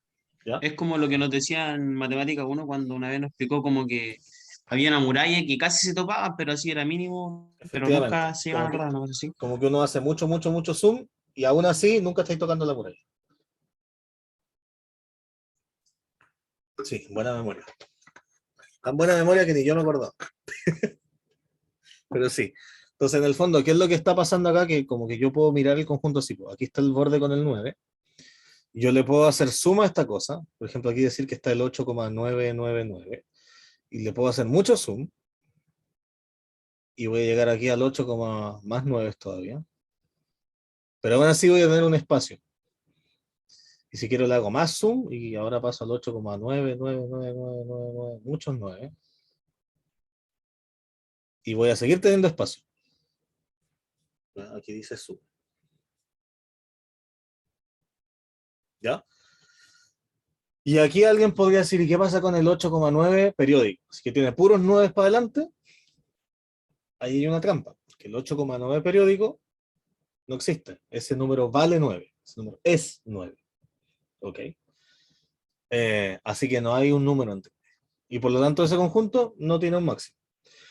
¿Ya? Es como lo que nos decía en Matemática 1 cuando una vez nos explicó como que había una muralla que casi se topaba, pero así era mínimo, pero Efectivamente. nunca se iban a topar, una cosa así. Como que uno hace mucho, mucho, mucho zoom y aún así nunca estáis tocando la muralla. Sí, buena memoria. Tan buena memoria que ni yo me acordaba. Pero sí. Entonces, en el fondo, ¿qué es lo que está pasando acá? Que como que yo puedo mirar el conjunto así. Pues, aquí está el borde con el 9. Yo le puedo hacer suma a esta cosa. Por ejemplo, aquí decir que está el 8,999. Y le puedo hacer mucho zoom. Y voy a llegar aquí al 8, más 9 todavía. Pero aún así voy a tener un espacio. Y si quiero le hago más zoom. Y ahora paso al 8,99999, muchos 9. Y voy a seguir teniendo espacio. Aquí dice zoom. ¿Ya? Y aquí alguien podría decir, ¿y qué pasa con el 8,9 periódico? Si que tiene puros 9 para adelante, ahí hay una trampa. Que el 8,9 periódico no existe. Ese número vale 9. Ese número es 9. ¿Ok? Así que no hay un número entre. Y por lo tanto ese conjunto no tiene un máximo.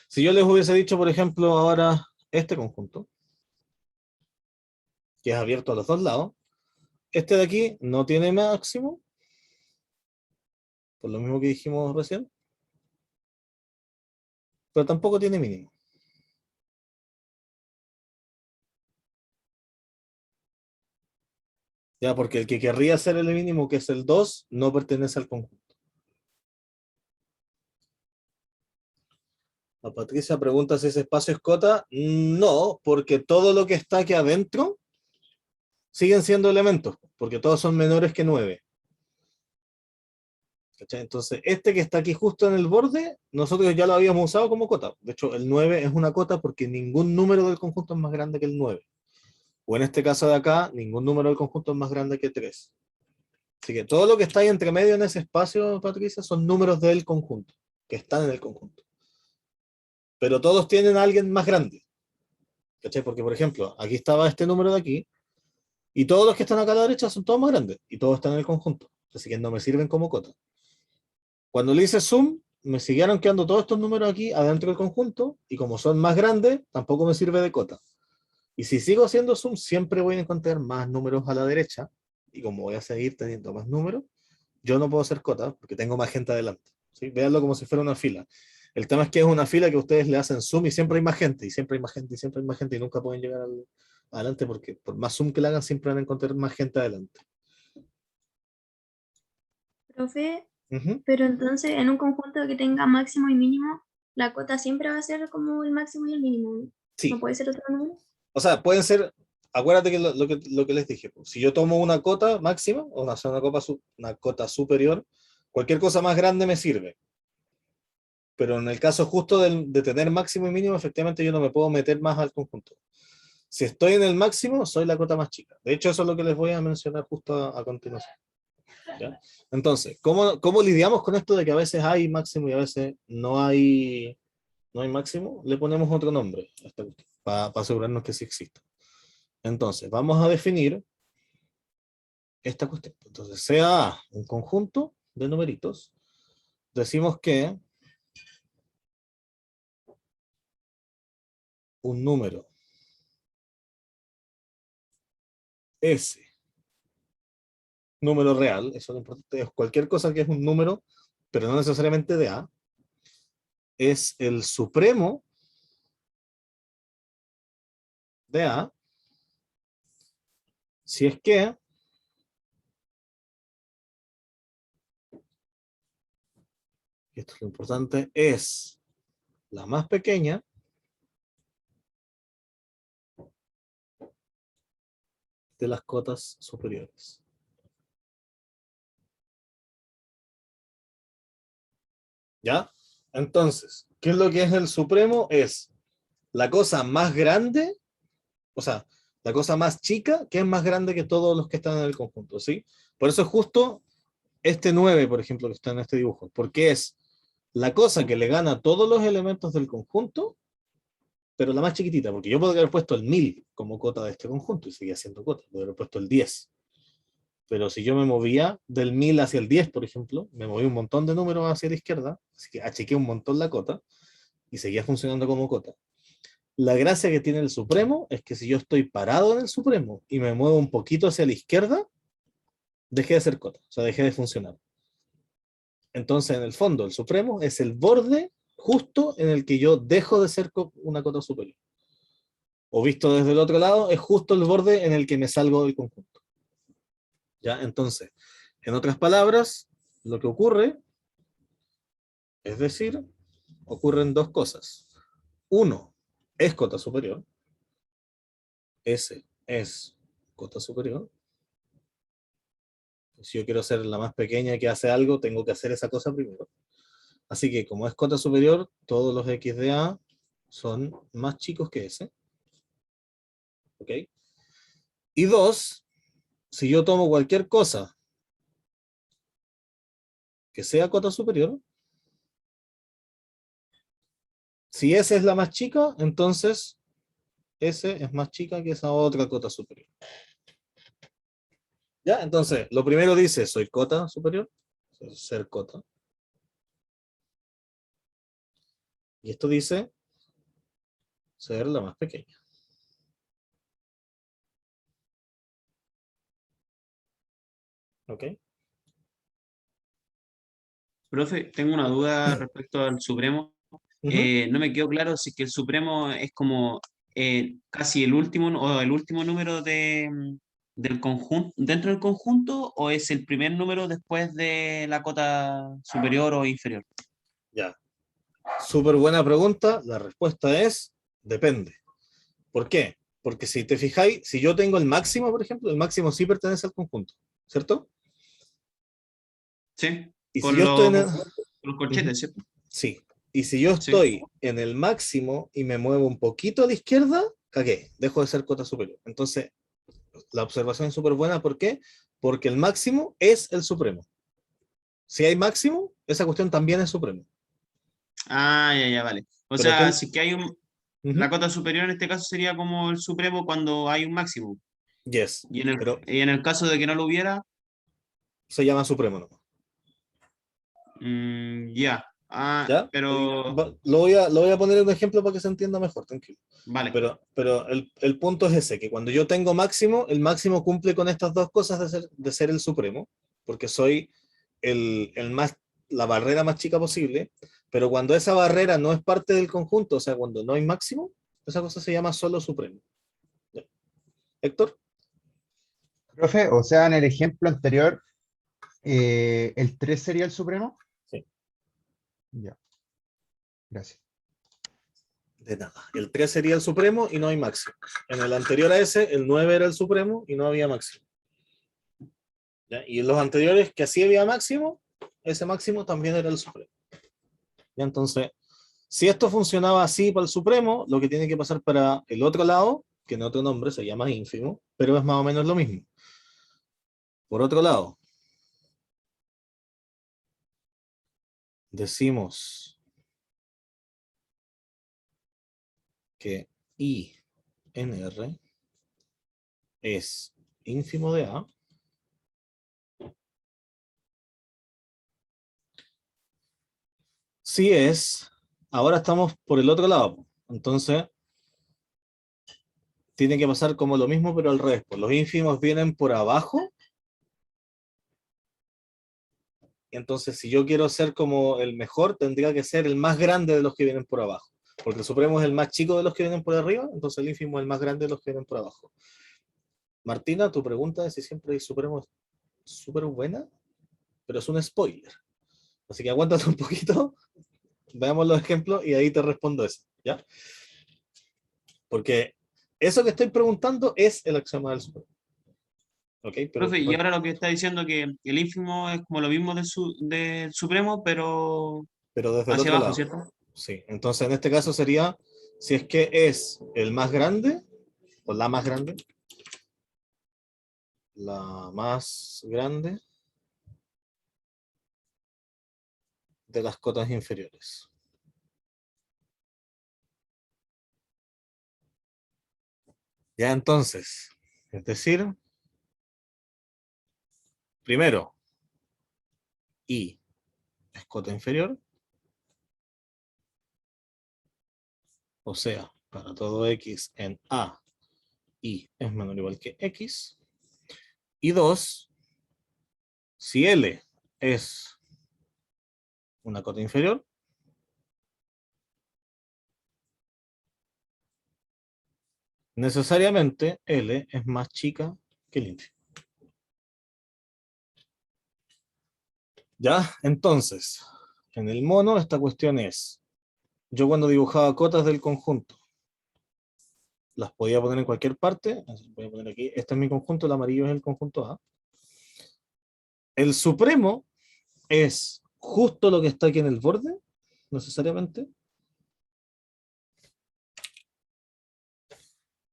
Si yo les hubiese dicho, por ejemplo, ahora este conjunto, que es abierto a los dos lados, este de aquí no tiene máximo, por lo mismo que dijimos recién, pero tampoco tiene mínimo. Ya, porque el que querría ser el mínimo, que es el 2, no pertenece al conjunto. A Patricia pregunta si ese espacio es cota. No, porque todo lo que está aquí adentro siguen siendo elementos, porque todos son menores que 9. ¿Cachai? Entonces, este que está aquí justo en el borde, nosotros ya lo habíamos usado como cota. De hecho, el 9 es una cota porque ningún número del conjunto es más grande que el 9. O en este caso de acá, ningún número del conjunto es más grande que 3. Así que todo lo que está ahí entre medio en ese espacio, Patricia, son números del conjunto, que están en el conjunto. Pero todos tienen a alguien más grande. ¿Cachai? Porque, por ejemplo, aquí estaba este número de aquí, y todos los que están acá a la derecha son todos más grandes, y todos están en el conjunto. Así que no me sirven como cota. Cuando le hice zoom, me siguieron quedando todos estos números aquí adentro del conjunto, y como son más grandes, tampoco me sirve de cota. Y si sigo haciendo zoom, siempre voy a encontrar más números a la derecha, y como voy a seguir teniendo más números, yo no puedo hacer cota porque tengo más gente adelante. ¿Sí? Véanlo como si fuera una fila. El tema es que es una fila que ustedes le hacen zoom y siempre hay más gente, y siempre hay más gente, y siempre hay más gente, y nunca pueden llegar adelante porque por más zoom que le hagan, siempre van a encontrar más gente adelante. Profe, Ujú. pero entonces en un conjunto que tenga máximo y mínimo, la cota siempre va a ser como el máximo y el mínimo, ¿no? Sí. ¿No puede ser otro número? O sea, pueden ser, acuérdate que lo que les dije, pues, si yo tomo una cota máxima, o una cota superior, cualquier cosa más grande me sirve. Pero en el caso justo de tener máximo y mínimo, efectivamente yo no me puedo meter más al conjunto. Si estoy en el máximo, soy la cota más chica. De hecho, eso es lo que les voy a mencionar justo a continuación. ¿Ya? Entonces, ¿cómo lidiamos con esto de que a veces hay máximo y a veces no hay máximo? Le ponemos otro nombre a esta cuestión, para asegurarnos que sí existe. Entonces, vamos a definir esta cuestión. Entonces, sea A un conjunto de numeritos, decimos que un número S, número real, eso es lo importante, es cualquier cosa que es un número, pero no necesariamente de A, es el supremo de A, si es que esto es lo importante, es la más pequeña de las cotas superiores. ¿Ya? Entonces, ¿qué es lo que es el supremo? Es la cosa más grande, o sea, la cosa más chica que es más grande que todos los que están en el conjunto, ¿sí? Por eso es justo este 9, por ejemplo, que está en este dibujo, porque es la cosa que le gana a todos los elementos del conjunto, pero la más chiquitita, porque yo podría haber puesto el 1000 como cota de este conjunto y seguía siendo cota, podría haber puesto el 10. Pero si yo me movía del 1000 hacia el 10, por ejemplo, me moví un montón de números hacia la izquierda, así que achiqué un montón la cota y seguía funcionando como cota. La gracia que tiene el supremo es que si yo estoy parado en el supremo y me muevo un poquito hacia la izquierda, dejé de ser cota, o sea, dejé de funcionar. Entonces, en el fondo, el supremo es el borde justo en el que yo dejo de ser una cota superior. O visto desde el otro lado, es justo el borde en el que me salgo del conjunto. ¿Ya? Entonces, en otras palabras, lo que ocurre, es decir, ocurren dos cosas. Uno, es cota superior. S es cota superior. Si yo quiero ser la más pequeña que hace algo, tengo que hacer esa cosa primero. Así que como es cota superior, todos los x de A son más chicos que S. ¿Ok? Y dos, si yo tomo cualquier cosa que sea cota superior, si S es la más chica, entonces S es más chica que esa otra cota superior. ¿Ya? Entonces, lo primero dice, soy cota superior, ser cota. Y esto dice, ser la más pequeña. ¿Ok? Profe, tengo una duda respecto al Supremo. No me quedó claro si es que el Supremo es como casi el último o el último número del conjunto, dentro del conjunto, o es el primer número después de la cota superior o inferior. Ya. Súper buena pregunta. La respuesta es depende. ¿Por qué? Porque si te fijáis, si yo tengo el máximo, por ejemplo, el máximo sí pertenece al conjunto, ¿cierto? ¿Sí? Y si Con yo estoy en el... los Ujú, corchetes, ¿cierto? sí. Y si yo Sí. estoy en el máximo y me muevo un poquito a la izquierda, cagué, dejo de ser cota superior. Entonces, la observación es súper buena. ¿Por qué? Porque el máximo es el supremo. Si hay máximo, esa cuestión también es supremo. Ah, ya, ya, vale. O Pero sea, tú... si que hay un, la Ujú, cota superior en este caso sería como el supremo cuando hay un máximo. yes, pero Y en el caso de que no lo hubiera, se llama supremo, ¿no? ya. Ah, ¿Ya? pero Lo voy a poner en un ejemplo para que se entienda mejor, tranquilo. vale. Pero el punto es ese, que cuando yo tengo máximo, el máximo cumple con estas dos cosas de ser el supremo, porque soy el más, la barrera más chica posible, pero cuando esa barrera no es parte del conjunto, o sea, cuando no hay máximo, esa cosa se llama solo supremo. ¿Ya? Héctor, Profe, o sea, en el ejemplo anterior, ¿el 3 sería el supremo? sí, Ya, gracias. de nada. El 3 sería el supremo y no hay máximo. En el anterior a ese, el 9 era el supremo y no había máximo. ¿Ya? Y en los anteriores, que así había máximo, ese máximo también era el supremo. ¿Ya? Entonces, si esto funcionaba así para el supremo, lo que tiene que pasar para el otro lado, que en otro nombre se llama ínfimo, pero es más o menos lo mismo. Por otro lado, decimos que INR es ínfimo de A. Si es, ahora estamos por el otro lado. Entonces, tiene que pasar como lo mismo, pero al revés. Pues los ínfimos vienen por abajo. Y entonces, si yo quiero ser como el mejor, tendría que ser el más grande de los que vienen por abajo. Porque el supremo es el más chico de los que vienen por arriba, entonces el ínfimo es el más grande de los que vienen por abajo. Martina, tu pregunta es si siempre hay supremo es súper buena, pero es un spoiler. Así que aguántate un poquito, veamos los ejemplos y ahí te respondo eso, ¿ya? Porque eso que estoy preguntando es el axioma del supremo. ¿Ok? Profe, y ahora lo que está diciendo que el ínfimo es como lo mismo del supremo, pero pero desde el hacia otro abajo, lado. ¿cierto? Sí, entonces en este caso sería, si es que es el más grande, o la más grande de las cotas inferiores. Ya entonces, es decir, primero, I es cota inferior, o sea, para todo X en A, I es menor o igual que X. Y dos, si L es una cota inferior, necesariamente L es más chica que el ínfimo. ¿Ya? Entonces, en el mono esta cuestión es, yo cuando dibujaba cotas del conjunto, las podía poner en cualquier parte, voy a poner aquí, este es mi conjunto, el amarillo es el conjunto A. El supremo es justo lo que está aquí en el borde, necesariamente,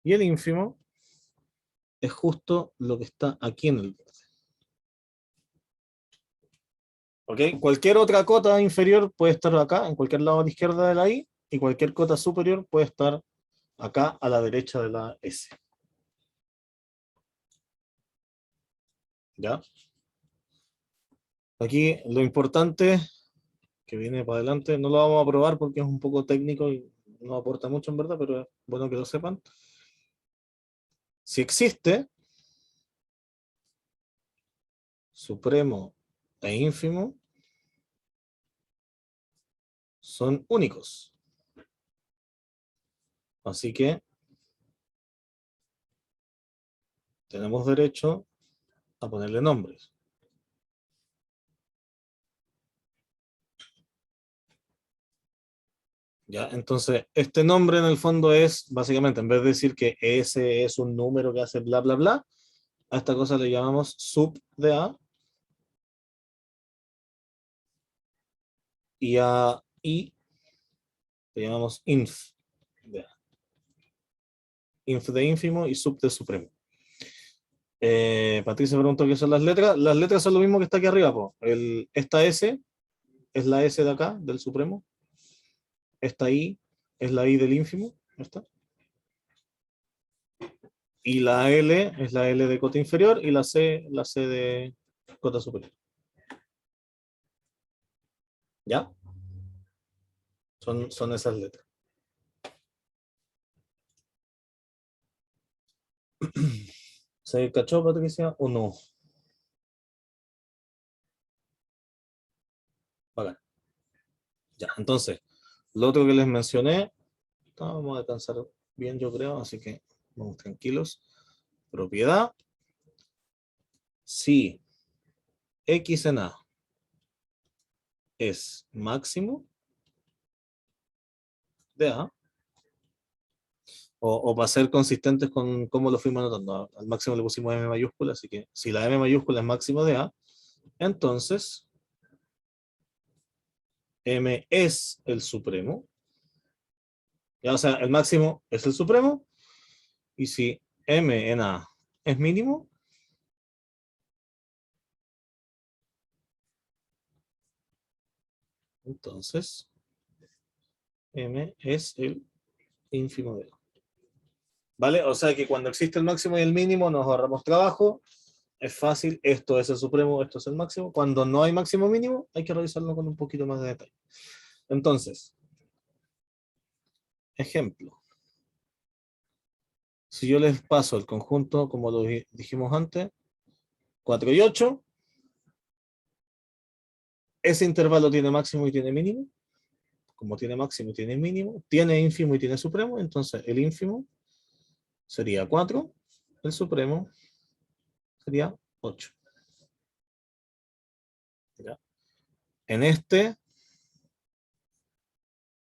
y el ínfimo es justo lo que está aquí en el borde. ¿Ok? Cualquier otra cota inferior puede estar acá, en cualquier lado a la izquierda de la I, y cualquier cota superior puede estar acá a la derecha de la S. ¿Ya? Aquí lo importante que viene para adelante, no lo vamos a probar porque es un poco técnico y no aporta mucho en verdad, pero es bueno que lo sepan. Si existe supremo e ínfimo, son únicos. Así que tenemos derecho a ponerle nombres. ¿Ya? Entonces, este nombre en el fondo es, básicamente, en vez de decir que ese es un número que hace bla, bla, bla, a esta cosa le llamamos sub de A, y a I le llamamos inf de A. Inf de ínfimo y sub de supremo. Patricia preguntó qué son las letras. Las letras son lo mismo que está aquí arriba, po. Esta S es la S de acá, del supremo. Esta I es la I del ínfimo. ¿Está? Y la L es la L de cota inferior y la C de cota superior. ¿Ya? Son esas letras. ¿Se cachó, Patricia, o no? Bacán. Ya, entonces, lo otro que les mencioné, vamos a alcanzar bien, yo creo, así que vamos tranquilos. Propiedad. Si X en A es máximo de A, o para ser consistentes con cómo lo fuimos anotando, al máximo le pusimos M mayúscula, así que si la M mayúscula es máximo de A, entonces M es el supremo. Ya, o sea, el máximo es el supremo, y si M en A es mínimo, entonces M es el ínfimo de A. ¿Vale? O sea que cuando existe el máximo y el mínimo nos ahorramos trabajo, es fácil, esto es el supremo, esto es el máximo. Cuando no hay máximo mínimo, hay que revisarlo con un poquito más de detalle. Entonces, ejemplo. Si yo les paso el conjunto, como lo dijimos antes, 4 y 8, ese intervalo tiene máximo y tiene mínimo. Como tiene máximo y tiene mínimo, tiene ínfimo y tiene supremo, entonces el ínfimo sería 4, el supremo sería 8. ¿Ya? En este,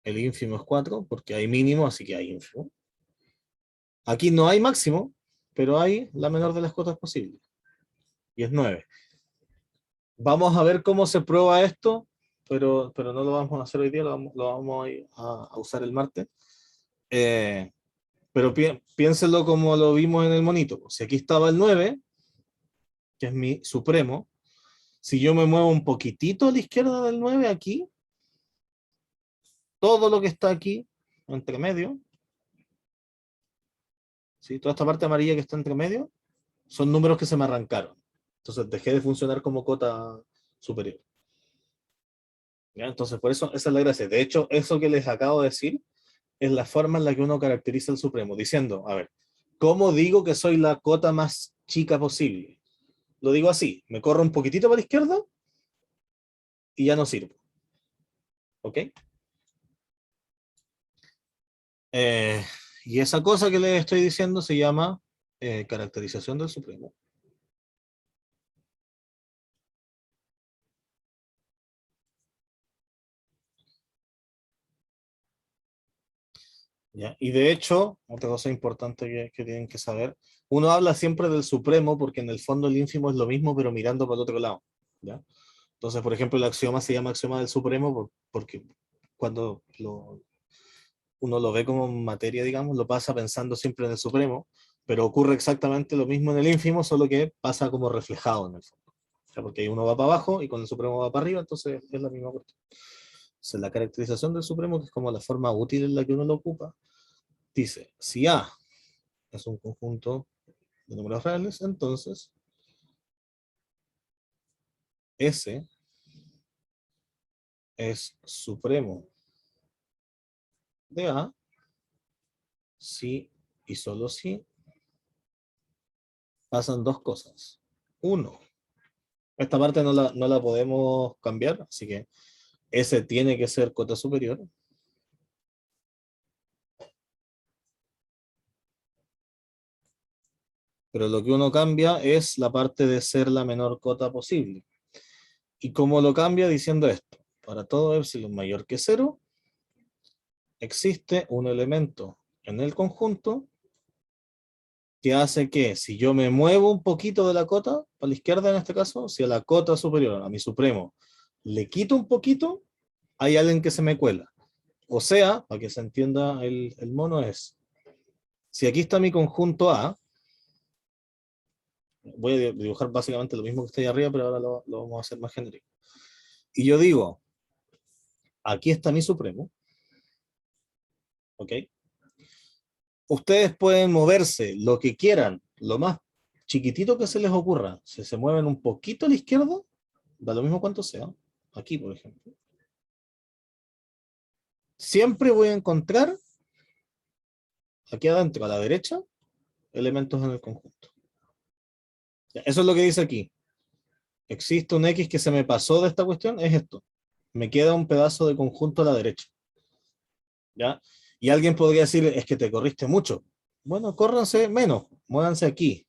el ínfimo es 4, porque hay mínimo, así que hay ínfimo. Aquí no hay máximo, pero hay la menor de las cotas posibles, y es 9. Vamos a ver cómo se prueba esto, pero no lo vamos a hacer hoy día, lo vamos a usar el martes. Pero piénsenlo como lo vimos en el monito. Si aquí estaba el 9, que es mi supremo, si yo me muevo un poquitito a la izquierda del 9 aquí, todo lo que está aquí, entre medio, ¿sí? Toda esta parte amarilla que está entre medio, son números que se me arrancaron. Entonces dejé de funcionar como cota superior. ¿Ya? Entonces por eso, esa es la gracia. De hecho, eso que les acabo de decir, es la forma en la que uno caracteriza el supremo, diciendo, a ver, ¿cómo digo que soy la cota más chica posible? Lo digo así, me corro un poquitito para la izquierda y ya no sirvo. ¿Ok? Y esa cosa que les estoy diciendo se llama caracterización del supremo. ¿Ya? Y de hecho, otra cosa importante que tienen que saber, uno habla siempre del supremo porque en el fondo el ínfimo es lo mismo pero mirando para el otro lado. ¿Ya? Entonces, por ejemplo, el axioma se llama axioma del supremo porque cuando uno lo ve como materia, digamos, lo pasa pensando siempre en el supremo, pero ocurre exactamente lo mismo en el ínfimo, solo que pasa como reflejado en el fondo. O sea, porque ahí uno va para abajo y con el supremo va para arriba, entonces es la misma cuestión. Entonces, la caracterización del supremo, que es como la forma útil en la que uno lo ocupa, dice, si A es un conjunto de números reales, entonces S es supremo de A si y solo si pasan dos cosas. Uno, esta parte no la podemos cambiar, así que S tiene que ser cota superior. Pero lo que uno cambia es la parte de ser la menor cota posible. ¿Y cómo lo cambia? Diciendo esto. Para todo epsilon mayor que 0, existe un elemento en el conjunto que hace que si yo me muevo un poquito de la cota, para la izquierda en este caso, si a la cota superior, a mi supremo, le quito un poquito, hay alguien que se me cuela. O sea, para que se entienda el mono es, si aquí está mi conjunto A, voy a dibujar básicamente lo mismo que está ahí arriba, pero ahora lo vamos a hacer más genérico. Y yo digo, aquí está mi supremo, ¿ok? Ustedes pueden moverse lo que quieran, lo más chiquitito que se les ocurra. Si se mueven un poquito a la izquierda, da lo mismo cuánto sea. Aquí, por ejemplo. Siempre voy a encontrar, aquí adentro, a la derecha, elementos en el conjunto. Eso es lo que dice aquí. Existe un X que se me pasó de esta cuestión, es esto. Me queda un pedazo de conjunto a la derecha. ¿Ya? Y alguien podría decir, es que te corriste mucho. Bueno, córranse menos, muévanse aquí,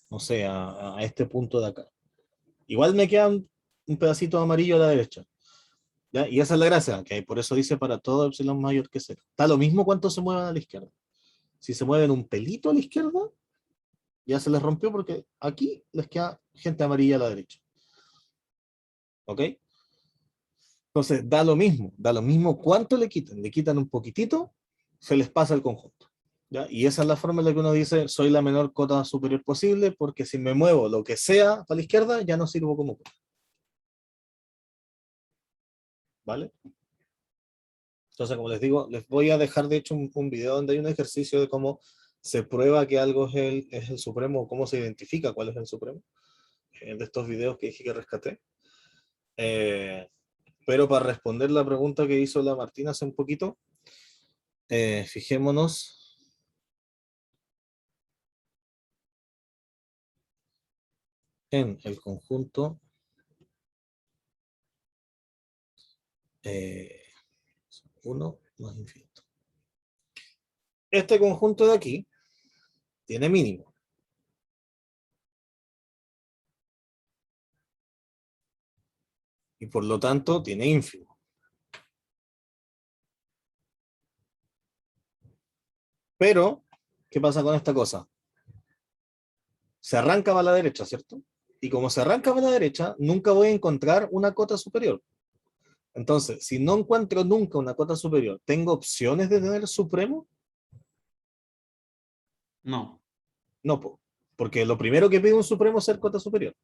no sé, a este punto de acá. Igual me queda un pedacito amarillo a la derecha. ¿Ya? Y esa es la gracia, que por eso dice para todo epsilon mayor que 0. Está lo mismo cuánto se muevan a la izquierda. Si se mueven un pelito a la izquierda, ya se les rompió porque aquí les queda gente amarilla a la derecha. ¿Ok? Entonces, da lo mismo cuánto le quitan un poquitito, se les pasa el conjunto. ¿Ya? Y esa es la forma en la que uno dice, soy la menor cota superior posible, porque si me muevo lo que sea para la izquierda, ya no sirvo como cota. ¿Vale? Entonces, como les digo, les voy a dejar de hecho un video donde hay un ejercicio de cómo se prueba que algo es el supremo, o cómo se identifica cuál es el supremo, de estos videos que dije que rescaté. Pero para responder la pregunta que hizo la Martina hace un poquito, fijémonos en el conjunto 1 más infinito. Este conjunto de aquí tiene mínimo. Y por lo tanto tiene ínfimo. Pero, ¿qué pasa con esta cosa? Se arranca para la derecha, ¿cierto? Y como se arranca para la derecha, nunca voy a encontrar una cota superior. Entonces, si no encuentro nunca una cota superior, ¿tengo opciones de tener supremo? No. No, porque lo primero que pide un supremo es ser cota superior.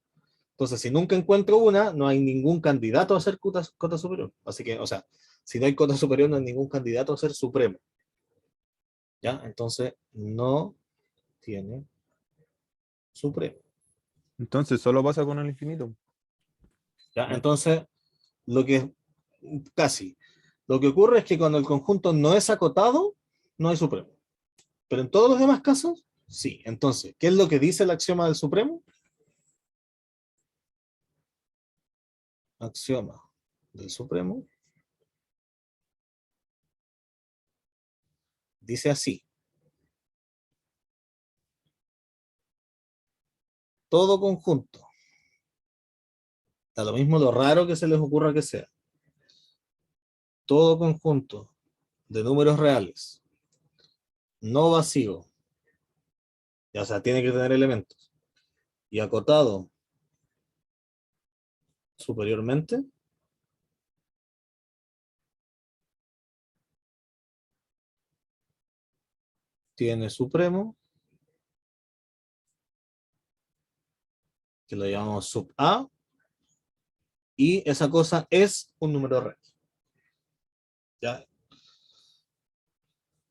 Entonces, si nunca encuentro una, no hay ningún candidato a ser cota superior. Así que, o sea, si no hay cota superior, no hay ningún candidato a ser supremo. ¿Ya? Entonces, no tiene supremo. Entonces solo pasa con el infinito. ¿Ya? Entonces, lo que casi. Lo que ocurre es que cuando el conjunto no es acotado, no hay supremo. Pero en todos los demás casos, sí. Entonces, ¿qué es lo que dice el axioma del supremo? Axioma del supremo dice así. Todo conjunto, da lo mismo lo raro que se les ocurra que sea, todo conjunto de números reales, no vacío, ya, o sea, tiene que tener elementos, y acotado superiormente, tiene supremo, que lo llamamos sub A, y esa cosa es un número real. ¿Ya?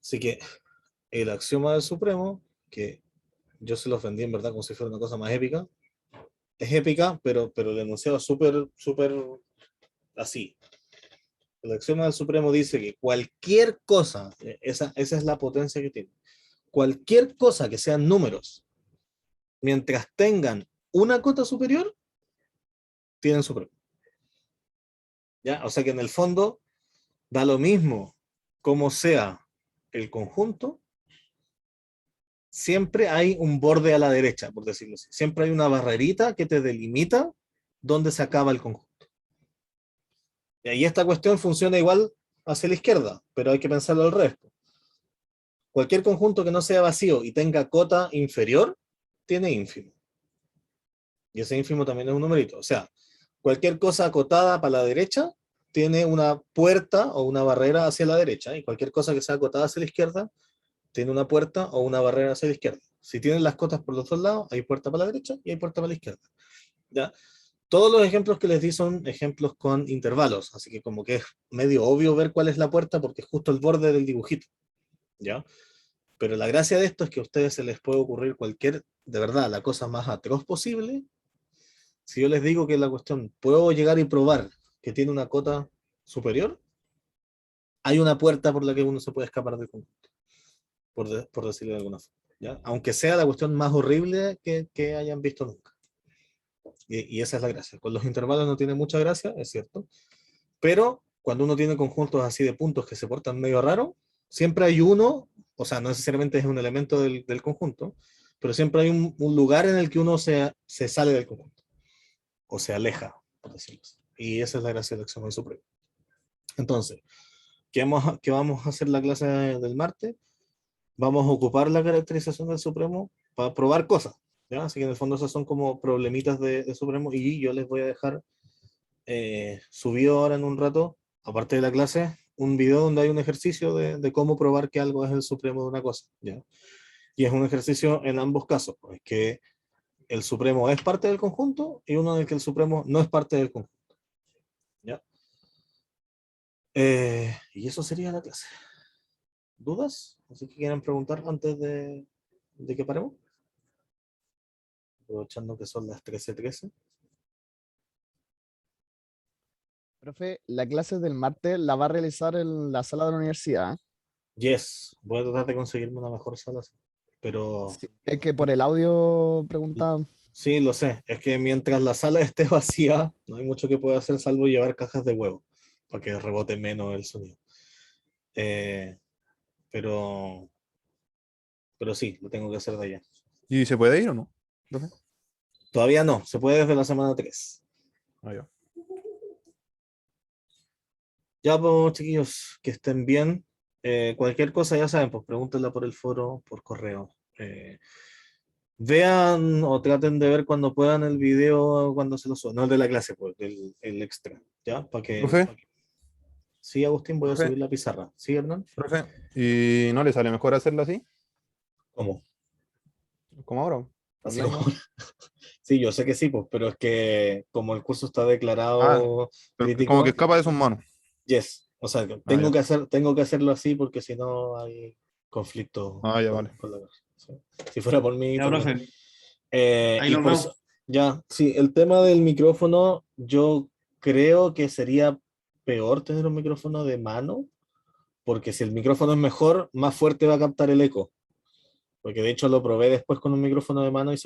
Así que el axioma del supremo, que yo se lo ofendí en verdad como si fuera una cosa más épica, es épica, pero el enunciado es súper así. El axioma del supremo dice que cualquier cosa, esa es la potencia que tiene, cualquier cosa que sean números, mientras tengan una cota superior, tienen supremo. ¿Ya? O sea que en el fondo da lo mismo como sea el conjunto, siempre hay un borde a la derecha, por decirlo así. Siempre hay una barrerita que te delimita dónde se acaba el conjunto. Y esta cuestión funciona igual hacia la izquierda, pero hay que pensarlo al revés. Cualquier conjunto que no sea vacío y tenga cota inferior, tiene ínfimo. Y ese ínfimo también es un numerito. O sea, cualquier cosa acotada para la derecha tiene una puerta o una barrera hacia la derecha, y cualquier cosa que sea acotada hacia la izquierda tiene una puerta o una barrera hacia la izquierda. Si tienen las cotas por los dos lados, hay puerta para la derecha y hay puerta para la izquierda. ¿Ya? Todos los ejemplos que les di son ejemplos con intervalos, así que como que es medio obvio ver cuál es la puerta porque es justo el borde del dibujito. ¿Ya? Pero la gracia de esto es que a ustedes se les puede ocurrir cualquier, de verdad, la cosa más atroz posible. Si yo les digo que la cuestión, puedo llegar y probar que tiene una cota superior, hay una puerta por la que uno se puede escapar del conjunto, por decirlo de alguna forma. ¿Ya? Aunque sea la cuestión más horrible que hayan visto nunca. Y esa es la gracia. Con los intervalos no tiene mucha gracia, es cierto, pero cuando uno tiene conjuntos así de puntos que se portan medio raro, siempre hay uno, o sea, no necesariamente es un elemento del conjunto, pero siempre hay un lugar en el que uno se sale del conjunto, o se aleja, por decirlo así. Y esa es la gracia del examen supremo. Entonces, ¿qué vamos a hacer la clase del martes? Vamos a ocupar la caracterización del supremo para probar cosas, ¿ya? Así que en el fondo esos son como problemitas de supremo, y yo les voy a dejar subido ahora en un rato, aparte de la clase, un video donde hay un ejercicio de cómo probar que algo es el supremo de una cosa, ¿ya? Y es un ejercicio en ambos casos, pues, que el supremo es parte del conjunto y uno en el que el supremo no es parte del conjunto, ¿ya? Y eso sería la clase. ¿Dudas? ¿Así que quieren preguntar antes de que paremos? Aprovechando que son las 13:13. Profe, la clase del martes la va a realizar en la sala de la universidad. Yes, voy a tratar de conseguirme una mejor sala, pero Sí, es que por el audio preguntaba. sí, lo sé. Es que mientras la sala esté vacía, no hay mucho que pueda hacer salvo llevar cajas de huevo para que rebote menos el sonido. Eh, pero, pero sí, lo tengo que hacer de allá. ¿Y se puede ir o no? Profe? Todavía no, se puede desde la semana 3. Ah, ya. Ya, pues, chiquillos, que estén bien. Cualquier cosa, ya saben, pues pregúntenla por el foro, por correo. Vean o traten de ver cuando puedan el video cuando se lo suba. No el de la clase, pues, el extra. ¿Ya? Profe, Sí, Agustín, voy a profe, subir la pizarra. ¿Sí, Hernán? profe. ¿Y no le sale mejor hacerlo así? ¿Cómo? Como ahora. Así Online, como- ¿no? Sí, yo sé que sí, pues, pero es que como el curso está Ah, declarado pero como que crítico, escapa de sus manos. yes. O sea, que Ah, ya. tengo que hacerlo así porque si no hay conflicto Ah, ya, vale. con la cosa. Sí. Si fuera por mí, Ya, también. profe, ahí Y nos por vemos. ya, sí, el tema del micrófono, yo creo que sería peor tener un micrófono de mano, porque si el micrófono es mejor, más fuerte va a captar el eco. Porque de hecho lo probé después con un micrófono de mano y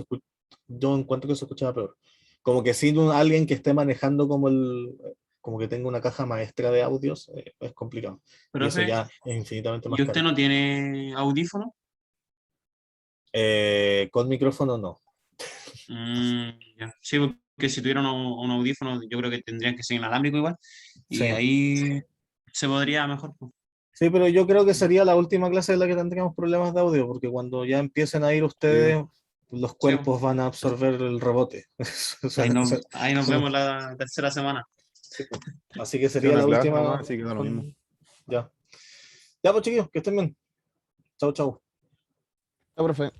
yo encuentro que se escuchaba peor. Como que sin alguien que esté manejando como que tenga una caja maestra de audios, es complicado. Y eso Profe, ya es infinitamente más ¿y usted caro. no tiene audífono? Con micrófono no. Ya. Sí, porque si tuviera un audífono, yo creo que tendrían que ser inalámbrico igual, Sí. y ahí se podría mejor, pues. Sí, pero yo creo que sería la última clase en la que tendríamos problemas de audio, porque cuando ya empiecen a ir Sí. ustedes, los Sí, cuerpos van a absorber el rebote. O sea, ahí nos vemos la tercera semana. sí, pues. Así que Sí, sería una la clase última. nomás, así que da lo mismo. Ya. Ya, pues chiquillos, que estén bien. Chau, chau. Ya, profe.